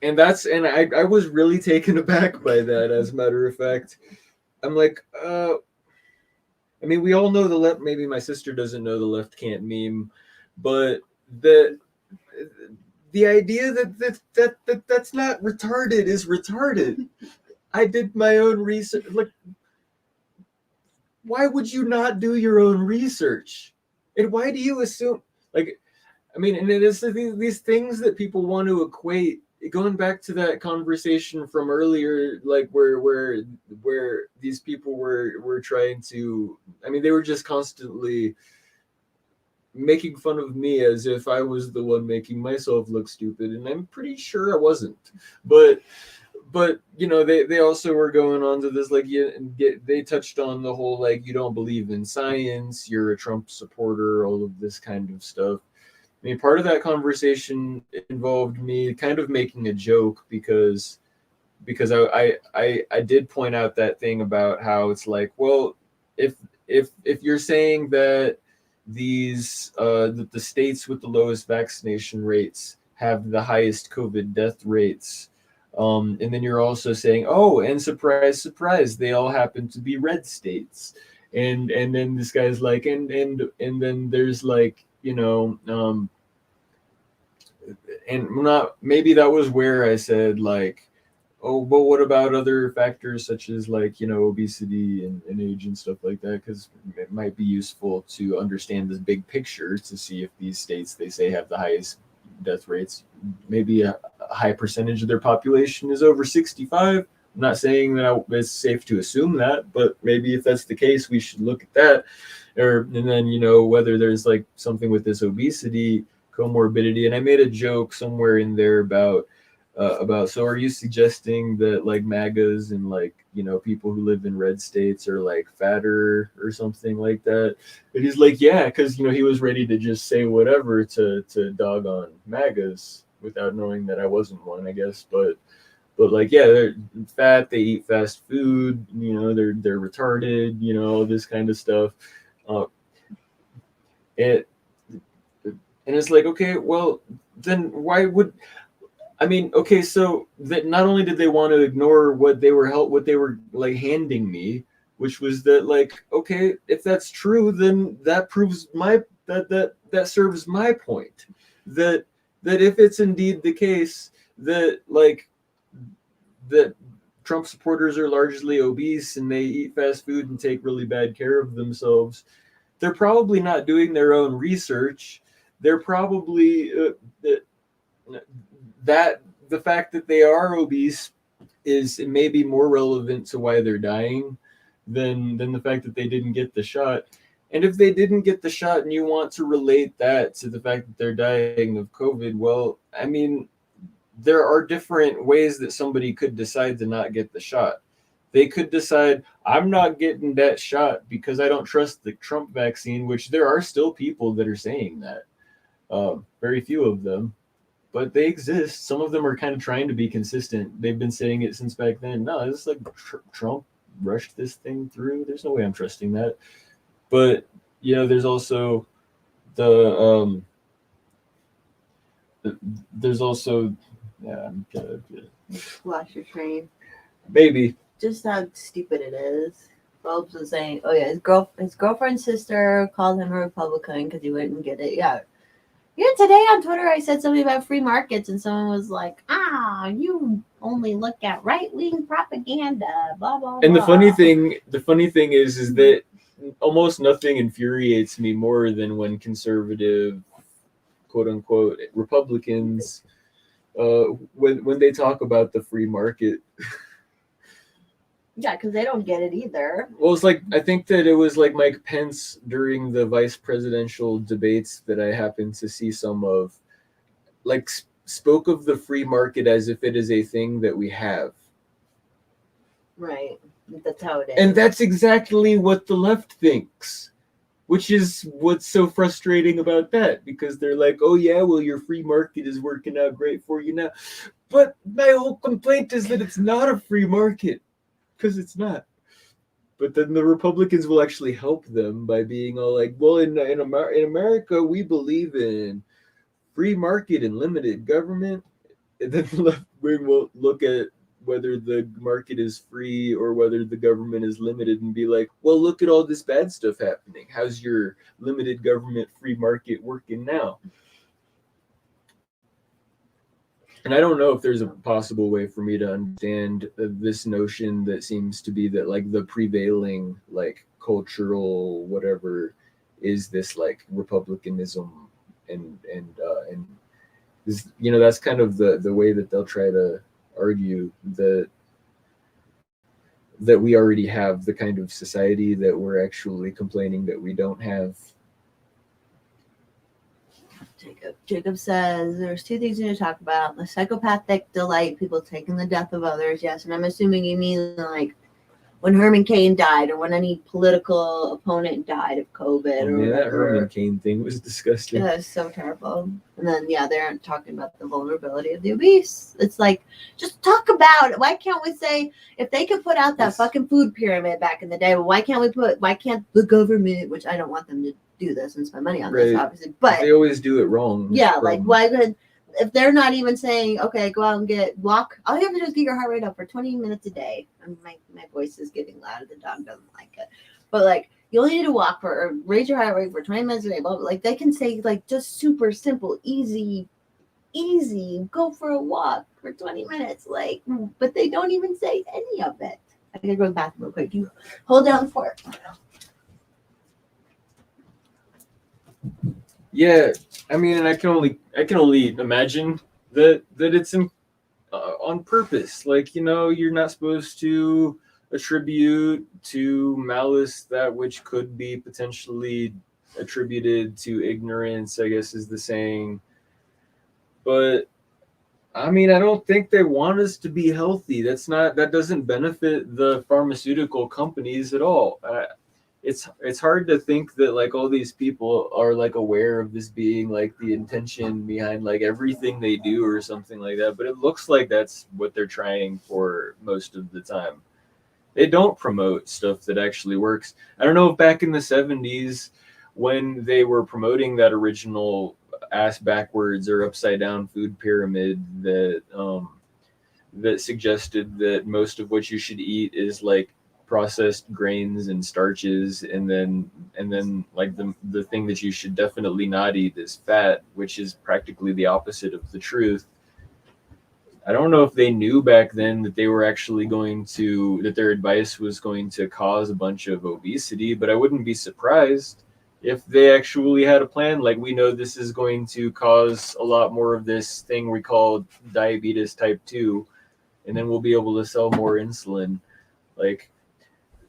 and I was really taken aback by that, as a matter of fact. I'm like, I mean, we all know the left, maybe my sister doesn't know the left can't meme, but the idea that's not retarded is retarded. I did my own research. Like, why would you not do your own research? And why do you assume, like, I mean, and it is these things that people want to equate, going back to that conversation from earlier, like where these people were trying to, I mean, they were just constantly making fun of me as if I was the one making myself look stupid, and I'm pretty sure I wasn't. But you know, they also were going on to this, like, they touched on the whole, like, you don't believe in science, you're a Trump supporter, all of this kind of stuff. I mean, part of that conversation involved me kind of making a joke because I did point out that thing about how it's like, well, if you're saying that these that the states with the lowest vaccination rates have the highest COVID death rates, and then you're also saying, oh, and surprise, surprise, they all happen to be red states, and then this guy's like, and then there's like, you know, and not, maybe that was where I said, like, oh, but what about other factors such as, like, you know, obesity and age and stuff like that? Because it might be useful to understand this big picture to see if these states they say have the highest death rates, maybe a high percentage of their population is over 65. I'm not saying that it's safe to assume that, but maybe if that's the case, we should look at that. And then, you know, whether there's like something with this obesity comorbidity. And I made a joke somewhere in there about, so are you suggesting that like MAGAs and like, you know, people who live in red states are like fatter or something like that? And he's like, yeah, because, you know, he was ready to just say whatever to dog on MAGAs without knowing that I wasn't one, I guess. But like, yeah, they're fat, they eat fast food, you know, they're retarded, you know, all this kind of stuff. uh, it and it's like, okay, well, then why would, I mean, okay, so that not only did they want to ignore what they were like handing me, which was that like, okay, if that's true, then that proves that serves my point, that if it's indeed the case that like that Trump supporters are largely obese and they eat fast food and take really bad care of themselves, they're probably not doing their own research. They're probably that the fact that they are obese is maybe more relevant to why they're dying than the fact that they didn't get the shot. And if they didn't get the shot and you want to relate that to the fact that they're dying of COVID, well, I mean, there are different ways that somebody could decide to not get the shot. They could decide, I'm not getting that shot because I don't trust the Trump vaccine, which there are still people that are saying that. Very few of them, but they exist. Some of them are kind of trying to be consistent. They've been saying it since back then. No, it's like Trump rushed this thing through. There's no way I'm trusting that. But you know, there's also the there's also yeah, I'm gonna Lost your train. maybe. Just how stupid it is. Phelps was saying, "Oh yeah, his girlfriend's sister called him a Republican because he wouldn't get it." Yeah, yeah. Today on Twitter, I said something about free markets, and someone was like, you only look at right wing propaganda." Blah blah. And blah. the funny thing is that almost nothing infuriates me more than when conservative, quote unquote, Republicans, when they talk about the free market. Yeah, because they don't get it either. Well, it's like, I think that it was like Mike Pence during the vice presidential debates that I happened to see some of, like, spoke of the free market as if it is a thing that we have. Right. That's how it is. And that's exactly what the left thinks, which is what's so frustrating about that, because they're like, oh yeah, well, your free market is working out great for you now. But my whole complaint is that it's not a free market, because it's not. But then the Republicans will actually help them by being all like, well, in America, we believe in free market and limited government. And then the left wing will look at whether the market is free or whether the government is limited and be like, well, look at all this bad stuff happening. How's your limited government free market working now? And I don't know if there's a possible way for me to understand this notion that seems to be that like the prevailing like cultural whatever is this like republicanism and this, you know, that's kind of the way that they'll try to argue that we already have the kind of society that we're actually complaining that we don't have. Jacob says there's two things we need to talk about: the psychopathic delight, people taking the death of others. Yes, and I'm assuming you mean like when Herman Cain died, or when any political opponent died of COVID. Oh, man, that Herman Cain thing was disgusting. Yeah, it's so terrible. And then they're talking about the vulnerability of the obese. It's like, just talk about it. Why can't we say, if they could put out that fucking food pyramid back in the day, well, why can't the government, which I don't want them to do this and spend money on this, obviously, but they always do it wrong. Yeah, like why would, if they're not even saying, okay, go out and walk, all you have to do is get your heart rate up for 20 minutes a day. And my voice is getting loud. The dog doesn't like it. But like, you only need to walk or raise your heart rate for 20 minutes a day. But like, they can say like just super simple, easy, go for a walk for 20 minutes. Like, but they don't even say any of it. I gotta go to the bathroom real quick. You hold down for it. Yeah, I mean, and I can only imagine that it's on purpose. Like, you know, you're not supposed to attribute to malice that which could be potentially attributed to ignorance, I guess is the saying. But I mean, I don't think they want us to be healthy. That doesn't benefit the pharmaceutical companies at all. It's hard to think that like all these people are like aware of this being like the intention behind like everything they do or something like that. But it looks like that's what they're trying for most of the time. They don't promote stuff that actually works. I don't know if back in the 70s when they were promoting that original ass backwards or upside down food pyramid that suggested that most of what you should eat is like processed grains and starches, and then like the thing that you should definitely not eat is fat, which is practically the opposite of the truth. I don't know if they knew back then that they were actually going to, that their advice was going to cause a bunch of obesity, but I wouldn't be surprised if they actually had a plan. Like, we know this is going to cause a lot more of this thing we call diabetes type 2, and then we'll be able to sell more insulin. Like,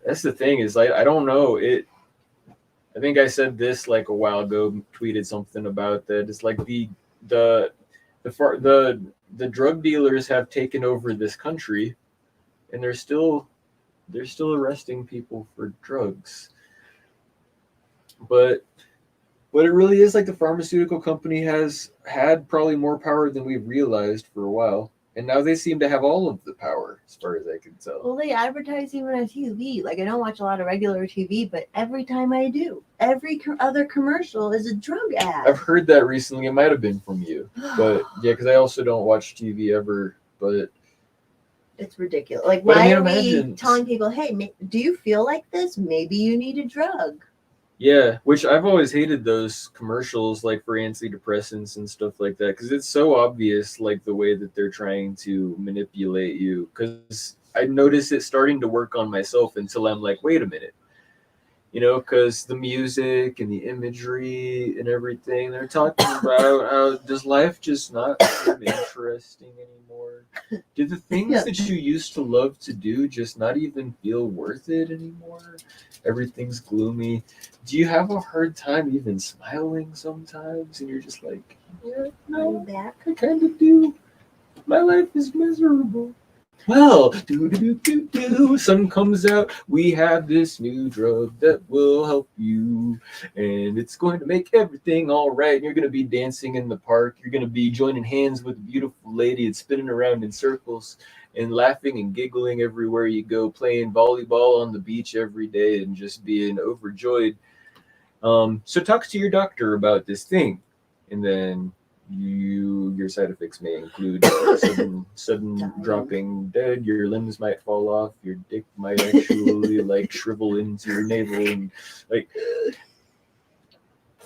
that's the thing is, like, I don't know. I think I said this like a while ago, tweeted something about that. It's like the the drug dealers have taken over this country, and they're still arresting people for drugs. But it really is like the pharmaceutical company has had probably more power than we've realized for a while, and now they seem to have all of the power, as far as I can tell. Well, they advertise even on TV. Like, I don't watch a lot of regular TV, but every time I do, every other commercial is a drug ad. I've heard that recently. It might have been from you, but yeah, because I also don't watch TV ever. But it's ridiculous. Like, But I why mean, are we imagine- telling people, hey, do you feel like this? Maybe you need a drug. yeah, which I've always hated those commercials like for antidepressants and stuff like that, because it's so obvious like the way that they're trying to manipulate you. Because I notice it starting to work on myself until I'm like, wait a minute, because the music and the imagery and everything, they're talking about how does life just not seem interesting anymore? Do the things that you used to love to do just not even feel worth it anymore? Everything's gloomy. Do you have a hard time even smiling sometimes? And you're just like, yeah, no, I kind of do. My life is miserable. Well, sun comes out. We have this new drug that will help you, and it's going to make everything all right. And you're going to be dancing in the park. You're going to be joining hands with a beautiful lady and spinning around in circles and laughing and giggling everywhere you go, playing volleyball on the beach every day and just being overjoyed. So talk to your doctor about this thing, and then your side effects may include sudden dropping dead. Your limbs might fall off. Your dick might actually like shrivel into your navel, and like.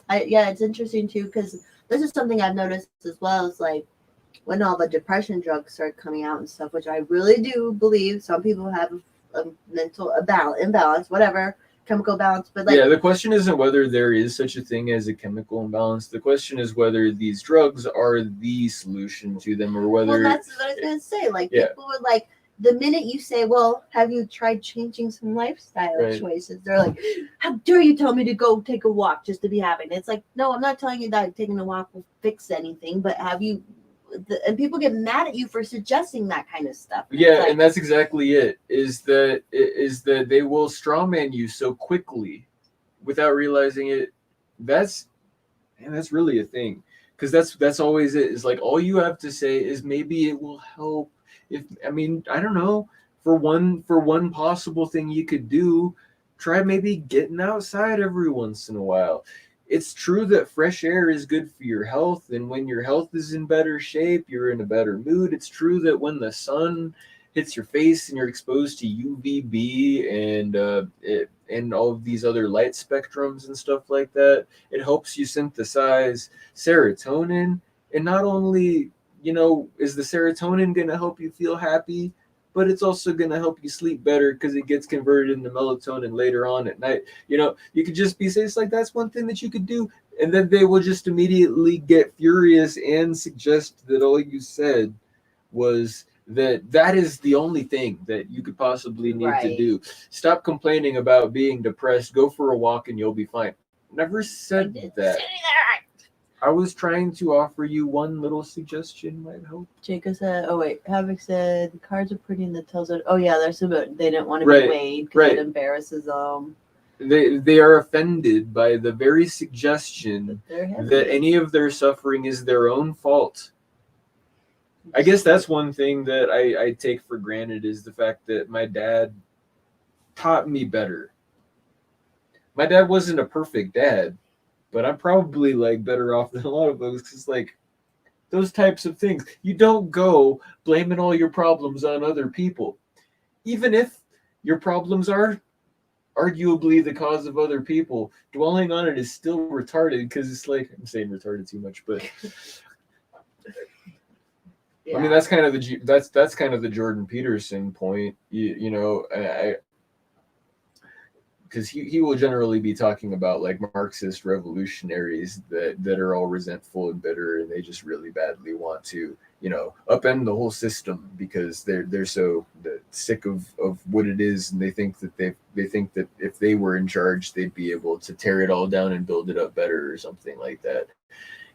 It's interesting too, because this is something I've noticed as well. It's like when all the depression drugs started coming out and stuff, which I really do believe some people have a mental imbalance, whatever. Chemical balance, but like, yeah, the question isn't whether there is such a thing as a chemical imbalance. The question is whether these drugs are the solution to them, or whether. Well, that's what I was gonna say. Like, people would like, the minute you say, "Well, have you tried changing some lifestyle choices?" They're like, "How dare you tell me to go take a walk just to be happy?" And it's like, no, I'm not telling you that taking a walk will fix anything, but have you? And people get mad at you for suggesting that kind of stuff. Yeah, and that's exactly it. Is that they will strawman you so quickly, without realizing it. That's really a thing, because that's always it. Is like all you have to say is maybe it will help. I don't know. For one possible thing you could do, try maybe getting outside every once in a while. It's true that fresh air is good for your health, and when your health is in better shape, you're in a better mood. It's true that when the sun hits your face and you're exposed to UVB and all of these other light spectrums and stuff like that, it helps you synthesize serotonin. And not only, is the serotonin going to help you feel happy, but it's also going to help you sleep better because it gets converted into melatonin later on at night. You could just say it's like, that's one thing that you could do. And then they will just immediately get furious and suggest that all you said was that is the only thing that you could possibly need to do. Stop complaining about being depressed. Go for a walk and you'll be fine. Never said that. I was trying to offer you one little suggestion might help. Jacob said, "Oh wait, Havoc said the cards are pretty and the tails are." Oh yeah, there's about they didn't want to Right, be weighed because right. it embarrasses them. They are offended by the very suggestion They're heavy. that any of their suffering is their own fault. I guess that's one thing that I take for granted is the fact that my dad taught me better. My dad wasn't a perfect dad, but I'm probably like better off than a lot of those because like those types of things, you don't go blaming all your problems on other people, even if your problems are arguably the cause of other people. Dwelling on it is still retarded because it's like I'm saying retarded too much, but Yeah. I mean that's kind of the Jordan Peterson point. You know, because he will generally be talking about like Marxist revolutionaries that are all resentful and bitter, and they just really badly want to, you know, upend the whole system because they're so sick of what it is, and they think that they think that if they were in charge, they'd be able to tear it all down and build it up better or something like that.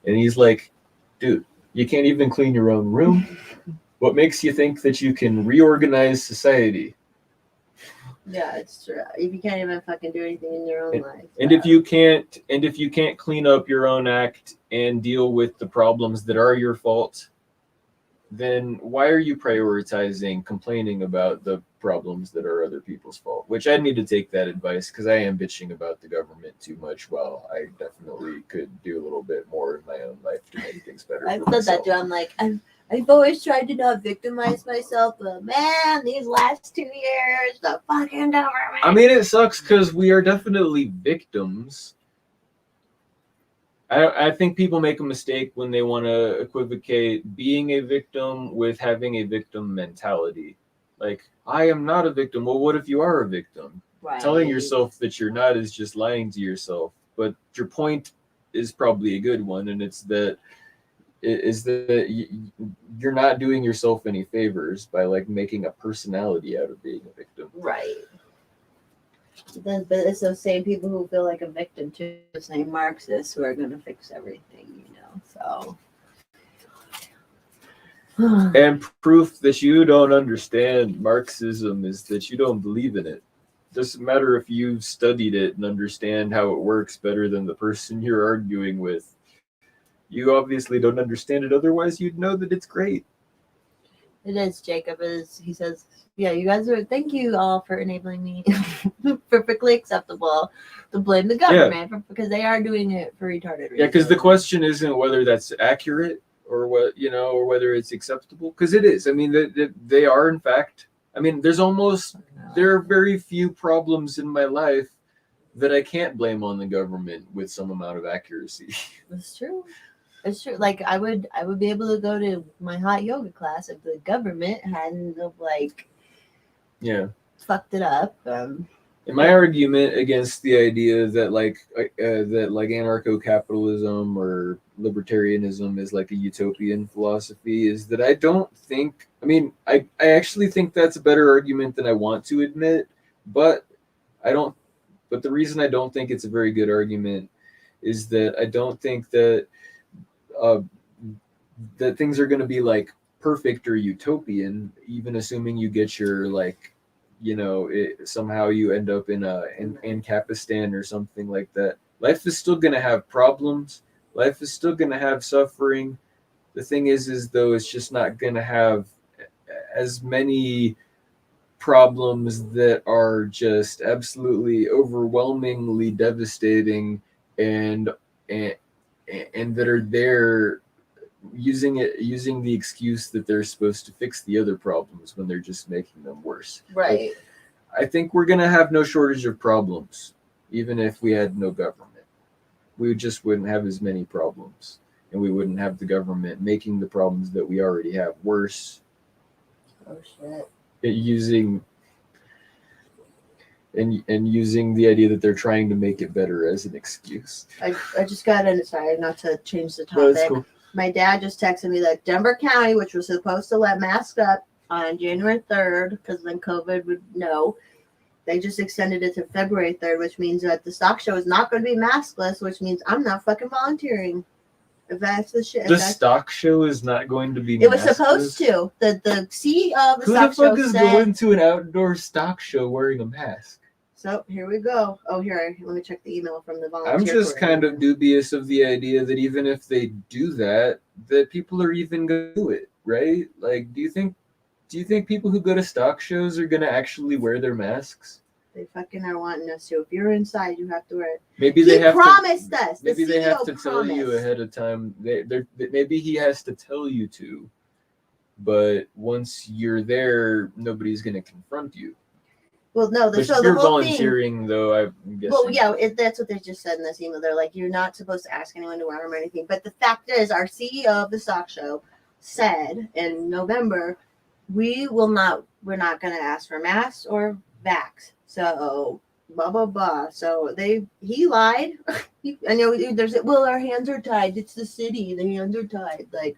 And he's like, dude, you can't even clean your own room. What makes you think that you can reorganize society? Yeah, it's true. If you can't even fucking do anything in your own life. And if you can't clean up your own act and deal with the problems that are your fault, then why are you prioritizing complaining about the problems that are other people's fault? Which I need to take that advice because I am bitching about the government too much. While I definitely could do a little bit more in my own life to make things better. I've said that too. I'm like, I've always tried to not victimize myself, but man, these last 2 years, the fucking government. I mean, it sucks because we are definitely victims. I think people make a mistake when they want to equivocate being a victim with having a victim mentality. Like, I am not a victim. Well, what if you are a victim? Right. Telling yourself that you're not is just lying to yourself. But your point is probably a good one, and it's that you're not doing yourself any favors by like making a personality out of being a victim. Right. But it's those same people who feel like a victim too, the same Marxists who are going to fix everything, you know. So. And proof that you don't understand Marxism is that you don't believe in it. Doesn't matter if you've studied it and understand how it works better than the person you're arguing with. You obviously don't understand it. Otherwise, you'd know that it's great. It is. Jacob is. He says, "Yeah, you guys are. Thank you all for enabling me. Perfectly acceptable to blame the government because they are doing it for retarded reasons." Yeah, because the question isn't whether that's accurate or what or whether it's acceptable. Because it is. I mean, they are in fact. I mean, there are very few problems in my life that I can't blame on the government with some amount of accuracy. That's true. It's true. Like I would be able to go to my hot yoga class if the government hadn't fucked it up. And my argument against the idea that like anarcho-capitalism or libertarianism is like a utopian philosophy is that I don't think. I mean, I actually think that's a better argument than I want to admit, but I don't. But the reason I don't think it's a very good argument is that I don't think that that things are going to be like perfect or utopian, even assuming you get your like, somehow you end up in Ancapistan or something like that. Life is still going to have problems. Life is still going to have suffering. The thing is though, it's just not going to have as many problems that are just absolutely overwhelmingly devastating and that are there using the excuse that they're supposed to fix the other problems when they're just making them worse. Right. I think we're going to have no shortage of problems, even if we had no government. We just wouldn't have as many problems, and we wouldn't have the government making the problems that we already have worse. Oh shit. Using the idea that they're trying to make it better as an excuse. I just got in. Sorry, not to change the No, topic. that's cool. My dad just texted me that Denver County, which was supposed to let masks up on January 3rd, because then COVID would know, they just extended it to February 3rd, which means that the stock show is not going to be maskless, which means I'm not fucking volunteering. If that's the shit. The stock show is not going to be. It was supposed to. The CEO of the Who stock the show fuck is said. going to an outdoor stock show wearing a mask? So here we go. Oh, here, let me check the email from the volunteer. I'm just kind of dubious of the idea that even if they do that, that people are even going to do it, right? Like, do you think people who go to stock shows are going to actually wear their masks? They fucking are wanting us to. If you're inside, you have to wear it. Maybe they have promised us. Maybe they have to tell you promised. ahead of time. Maybe he has to tell you to, but once you're there, nobody's going to confront you. Well, no, but so you're the whole volunteering, though. I'm guessing. Well, yeah, that's what they just said in this email. They're like, you're not supposed to ask anyone to wear them or anything. But the fact is, our CEO of the stock show said in November, we're not going to ask for masks or vax. So blah blah blah. So he lied. I know our hands are tied. It's the city. The hands are tied. Like,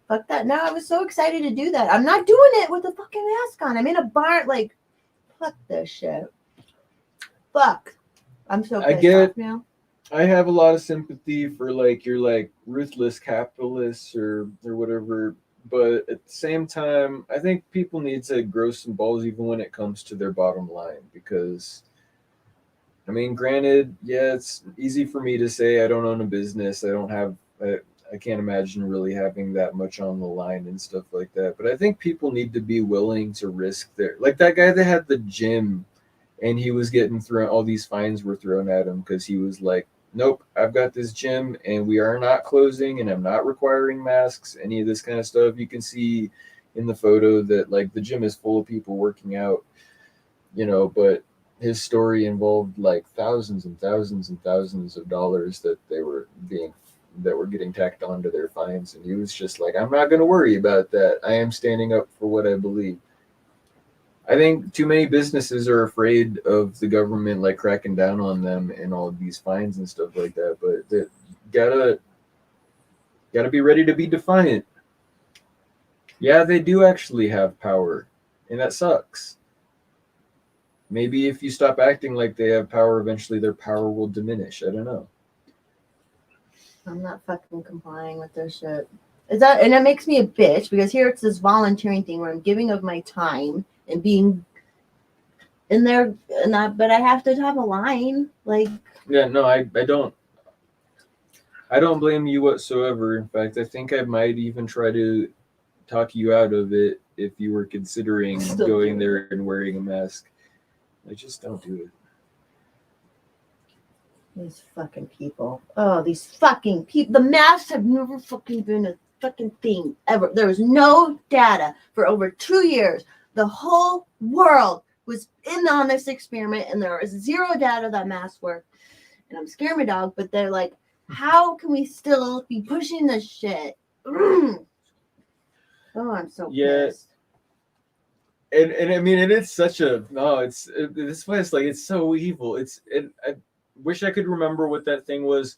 fuck that. No, I was so excited to do that. I'm not doing it with a fucking mask on. I'm in a bar. Like, fuck this shit. Fuck. I'm so pissed off now. I have a lot of sympathy for your ruthless capitalists or whatever, but at the same time, I think people need to grow some balls even when it comes to their bottom line, because I mean, granted, yeah, it's easy for me to say I don't own a business. I can't imagine really having that much on the line and stuff like that. But I think people need to be willing to risk like that guy that had the gym and he was getting thrown, all these fines were thrown at him because he was like, nope, I've got this gym and we are not closing and I'm not requiring masks, any of this kind of stuff. You can see in the photo that like the gym is full of people working out, but his story involved like thousands and thousands and thousands of dollars that were getting tacked onto their fines. And he was just like, I'm not going to worry about that. I am standing up for what I believe. I think too many businesses are afraid of the government like cracking down on them and all of these fines and stuff like that. But they gotta be ready to be defiant. Yeah, they do actually have power, and that sucks. Maybe if you stop acting like they have power, eventually their power will diminish. I don't know. I'm not fucking complying with their shit. And it makes me a bitch because here it's this volunteering thing where I'm giving of my time and being in there, but I have to have a line. Like, yeah, no, I don't blame you whatsoever. In fact, I think I might even try to talk you out of it if you were considering going there and wearing a mask. I just don't do it. These fucking people. Oh, these fucking people. The masks have never fucking been a fucking thing ever. There was no data for over 2 years. The whole world was in on this experiment, and there was zero data that masks work. And I'm scared my dog, but they're like, how can we still be pushing this shit? Oh, I'm so pissed. And I mean, and it's such a this place, like, it's so evil. I wish I could remember what that thing was.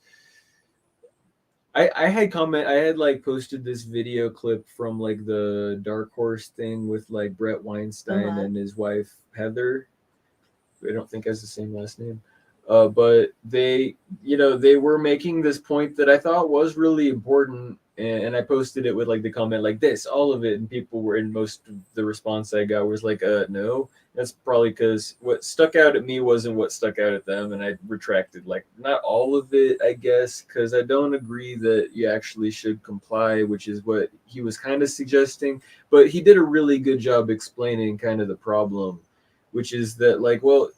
I had like posted this video clip from like the Dark Horse thing with like Brett Weinstein and his wife Heather. I don't think has the same last name. But they were making this point that I thought was really important, and I posted it with like the comment like this, all of it, and people were, in most of the response I got was like, no. That's probably because what stuck out at me wasn't what stuck out at them, and I retracted like not all of it, I guess, because I don't agree that you actually should comply, which is what he was kind of suggesting. But he did a really good job explaining kind of the problem, which is that like, well,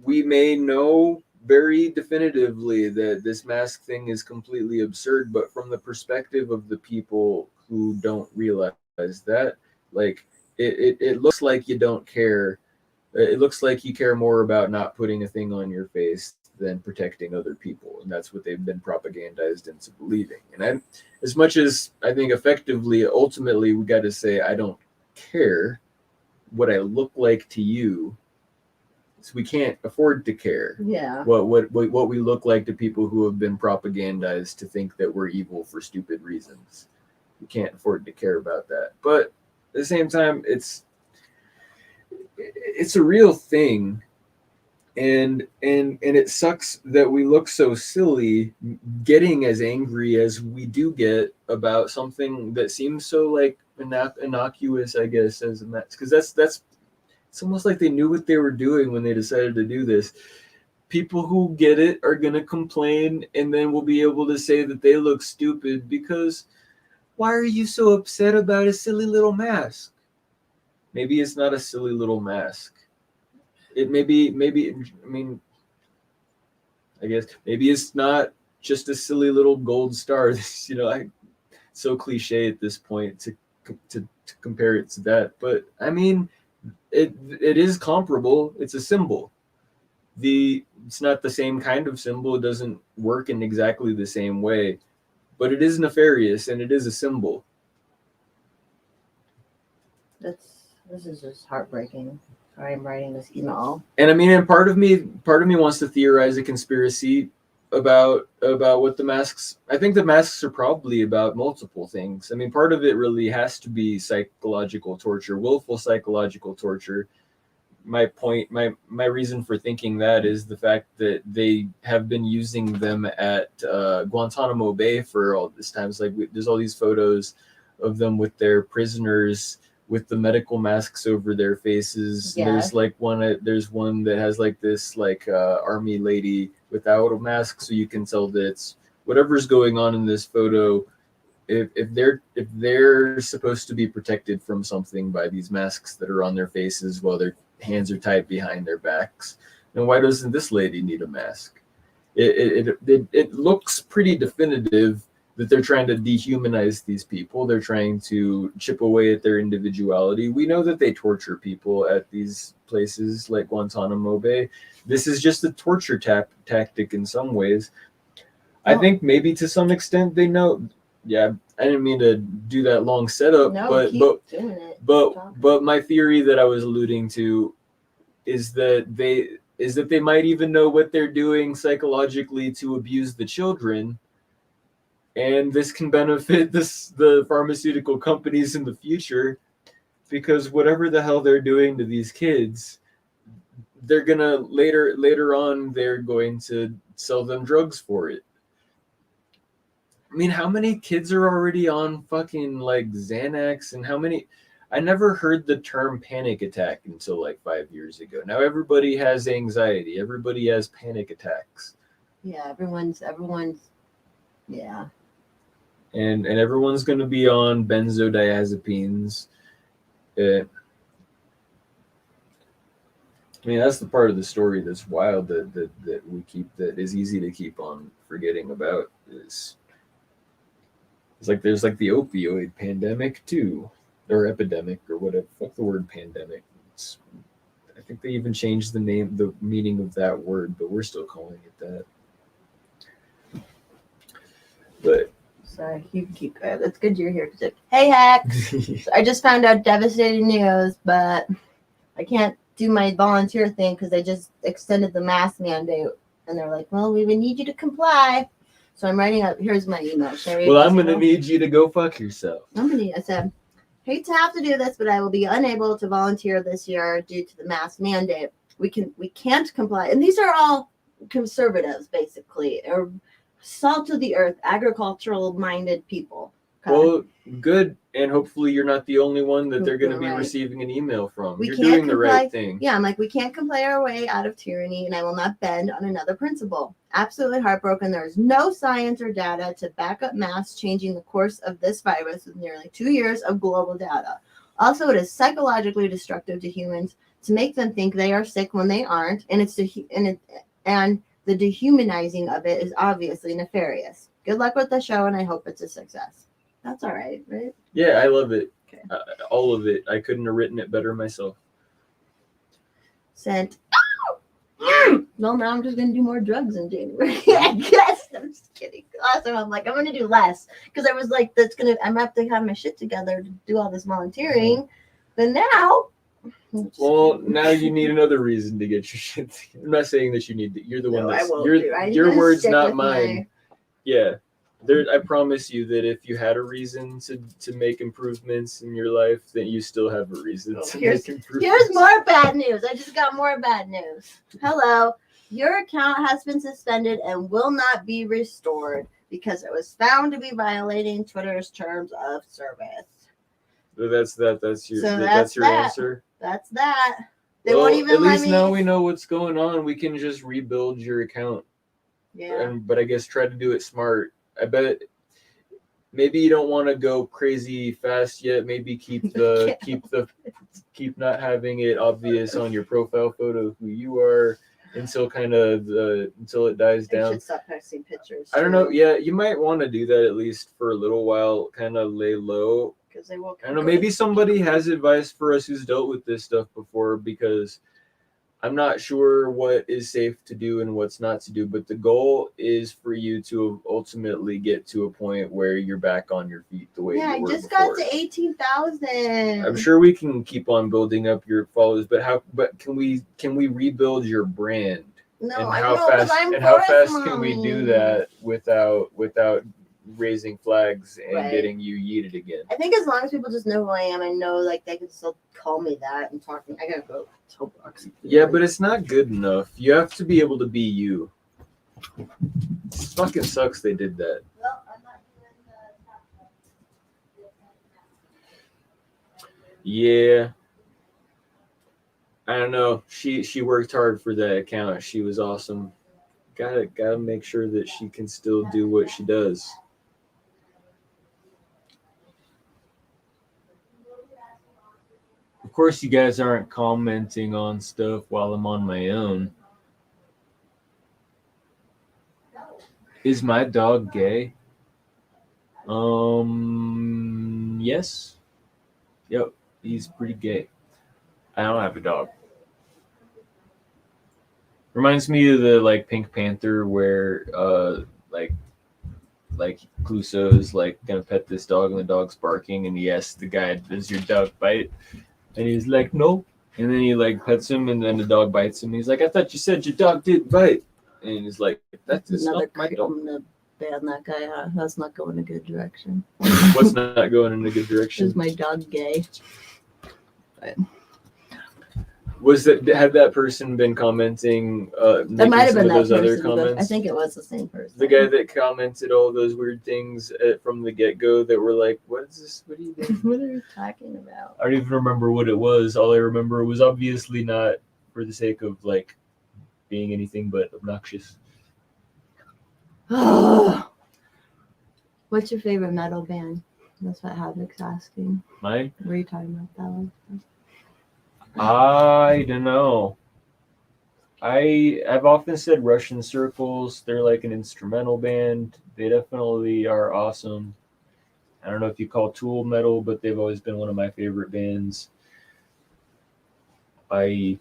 we may know very definitively that this mask thing is completely absurd, but from the perspective of the people who don't realize that, like, it looks like you don't care. It looks like you care more about not putting a thing on your face than protecting other people, and that's what they've been propagandized into believing. And as much as I think effectively, ultimately, we got to say, I don't care what I look like to you. So we can't afford to care. Yeah. What we look like to people who have been propagandized to think that we're evil for stupid reasons. We can't afford to care about that. But at the same time, it's a real thing and it sucks that we look so silly getting as angry as we do get about something that seems so like innocuous, I guess, as a mask, because that's it's almost like they knew what they were doing when they decided to do this. People who get it are going to complain, and then we'll be able to say that they look stupid because why are you so upset about a silly little mask? Maybe it's not a silly little mask. It maybe I mean, I guess maybe it's not just a silly little gold star. So cliche at this point to compare it to that, but I mean, it is comparable. It's a symbol. It's not the same kind of symbol. It doesn't work in exactly the same way, but it is nefarious and it is a symbol. This is just heartbreaking. Sorry, I'm writing this email. And I mean, and part of me wants to theorize a conspiracy about what the masks. I think the masks are probably about multiple things. I mean, part of it really has to be psychological torture, willful psychological torture. My reason for thinking that is the fact that they have been using them at Guantanamo Bay for all this time. It's like there's all these photos of them with their prisoners with the medical masks over their faces. Yeah. There's like there's one that has like this like army lady without a mask, so you can tell that it's whatever's going on in this photo. If they're supposed to be protected from something by these masks that are on their faces while their hands are tied behind their backs, then why doesn't this lady need a mask? It looks pretty definitive that they're trying to dehumanize these people. They're trying to chip away at their individuality. We know that they torture people at these places like Guantanamo Bay. This is just a torture tactic in some ways. I think maybe to some extent they know. Yeah, I didn't mean to do that long setup, No, keep doing it. but my theory that I was alluding to is that they might even know what they're doing psychologically to abuse the children, and this can benefit the pharmaceutical companies in the future, because whatever the hell they're doing to these kids, they're gonna later on they're going to sell them drugs for it. I mean, how many kids are already on fucking like Xanax, and how many? I never heard the term panic attack until like 5 years ago. Now everybody has anxiety. Everybody has panic attacks. Yeah, everyone's yeah. And everyone's going to be on benzodiazepines. I mean, that's the part of the story that's wild that we keep, that is easy to keep on forgetting about. It's like there's like the opioid pandemic too, or epidemic, or whatever. Fuck the word pandemic. I think they even changed the meaning of that word, but we're still calling it that. But sorry, you can keep going. It's good you're here. Hey, Hacks. I just found out devastating news, but I can't do my volunteer thing because they just extended the mask mandate, and they're like, well, we would need you to comply. So I'm writing up. Here's my email. Well, I'm going to need you to go fuck yourself. I said, hate to have to do this, but I will be unable to volunteer this year due to the mask mandate. We can't comply. And these are all conservatives, basically, or salt of the earth, agricultural minded people. Okay? Well, good. And hopefully you're not the only one that they're going to be receiving an email from. You're doing the right thing. Yeah, I'm like, we can't comply our way out of tyranny, and I will not bend on another principle. Absolutely heartbroken. There is no science or data to back up masks changing the course of this virus with nearly 2 years of global data. Also, it is psychologically destructive to humans to make them think they are sick when they aren't, and and the dehumanizing of it is obviously nefarious. Good luck with the show, and I hope it's a success. That's all right? Yeah, I love it. Okay. All of it. I couldn't have written it better myself. Sent. Well, now I'm just going to do more drugs in January. I guess. I'm just kidding. Also, I'm like, I'm going to do less. Because I was like, I'm going to have to have my shit together to do all this volunteering. But now. Well, now you need another reason to get your shit together. I'm not saying that you need to. You're the one that's. Your words, not mine. Yeah. I promise you that if you had a reason to make improvements in your life, then you still have a reason to make improvements. Here's more bad news. I just got more bad news. Hello. Your account has been suspended and will not be restored because it was found to be violating Twitter's terms of service. So that's your So that's your that. answer. That's that. They Well, won't even at let least me. now we know what's going on. We can just rebuild your account. Yeah. But I guess try to do it smart. I bet maybe you don't want to go crazy fast yet. Maybe keep not having it obvious on your profile photo who you are until until it dies I down. should stop posting pictures. I don't know. Yeah, you might want to do that at least for a little while. Kind of lay low. Because they will. I don't know. Maybe somebody has advice for us who's dealt with this stuff before, because I'm not sure what is safe to do and what's not to do, but the goal is for you to ultimately get to a point where you're back on your feet the way you were I just before. got to 18,000. I'm sure we can keep on building up your followers, but can we rebuild your brand? No, And I how know, 'cause fast I'm and how Forest fast can we Mommy. do that without raising flags and Right. getting you yeeted again? I think as long as people just know who I am and know like they can still call me that and talk to me. I gotta go to Toolbox. Yeah, but it's not good enough. You have to be able to be you. It fucking sucks they did that. Well, I'm not doing the Yeah. I don't know. She worked hard for that account. She was awesome. Gotta make sure that she can still do what she does. Of course, you guys aren't commenting on stuff while I'm on my own. Is my dog gay? Yes. Yep, he's pretty gay. I don't have a dog. Reminds me of the like Pink Panther where like Clouseau is like gonna pet this dog and the dog's barking and he asks the guy, "Does your dog bite?" And he's like, "No." And then he like pets him and then the dog bites him. He's like, "I thought you said your dog didn't bite." And he's like, "That's another not my crick. dog." I'm gonna ban that guy out. That's not going a good direction. What's not going in a good direction? Is my dog gay? Had that person been commenting? That might have been that those other person. But comments. I think it was the same person. The guy that commented all those weird things from the get-go that were like, "What is this? What are you doing?" What are you talking about? I don't even remember what it was. All I remember was obviously not for the sake of like being anything but obnoxious. What's your favorite metal band? That's what Havoc's asking. Mine? Were you talking about that one? I don't know. I've often said Russian Circles. They're like an instrumental band. They definitely are awesome. I don't know if you call Tool metal, but they've always been one of my favorite bands. I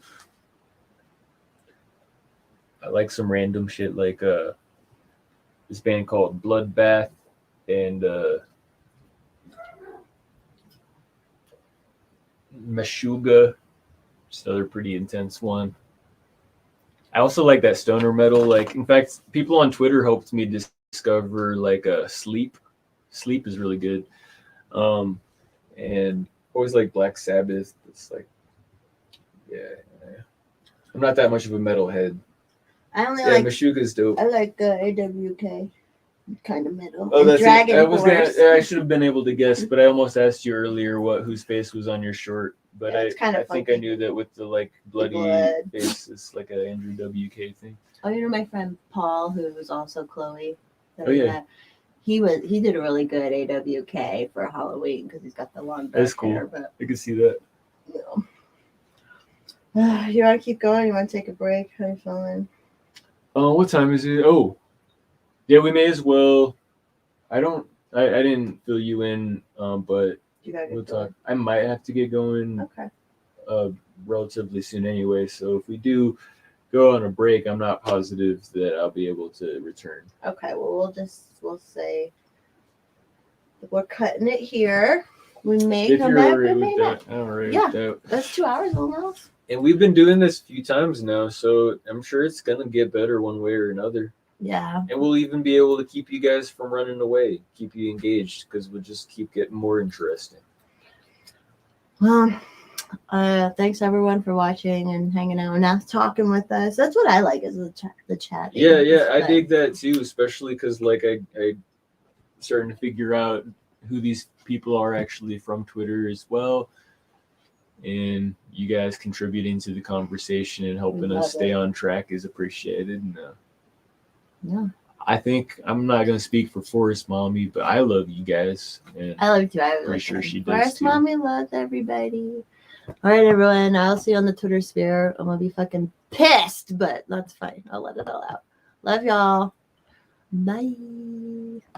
like some random shit like this band called Bloodbath and Meshuggah. Just another pretty intense one. I also like that stoner metal. Like, in fact, people on Twitter helped me discover like Sleep. Sleep is really good. And always like Black Sabbath. It's like, yeah. I'm not that much of a metalhead. I only like Meshuggah's dope. I like AWK kind of metal. Oh, that's Dragon it. I should have been able to guess, but I almost asked you earlier whose face was on your short. But yeah, I think I knew that with the like bloody face, it's like a Andrew WK thing. Oh, you know my friend Paul, who was also Chloe. Oh yeah. He did a really good AWK for Halloween because he's got the long dark That's cool. hair. But I can see that. Yeah. You want to keep going? You want to take a break? How you feeling? What time is it? Oh, yeah, we may as well. I didn't fill you in, but we'll talk. I might have to get going. Okay. Relatively soon anyway. So if we do go on a break, I'm not positive that I'll be able to return. Okay. Well, we'll say we're cutting it here. We may come back. We may not. I'm all right with that. That's 2 hours almost. And we've been doing this a few times now, so I'm sure it's gonna get better one way or another. Yeah. And we'll even be able to keep you guys from running away, keep you engaged, because we'll just keep getting more interesting. Well, thanks everyone for watching and hanging out and now talking with us. That's what I like is the chat. Yeah, I dig that too, especially because like I starting to figure out who these people are actually from Twitter as well, and you guys contributing to the conversation and helping us stay on track is appreciated. And, yeah. I think I'm not gonna speak for Forest Mommy, but I love you guys. And I love you too. I'm pretty sure she does Forest too. Mommy loves everybody. All right, everyone. I'll see you on the Twitter sphere. I'm gonna be fucking pissed, but that's fine. I'll let it all out. Love y'all. Bye.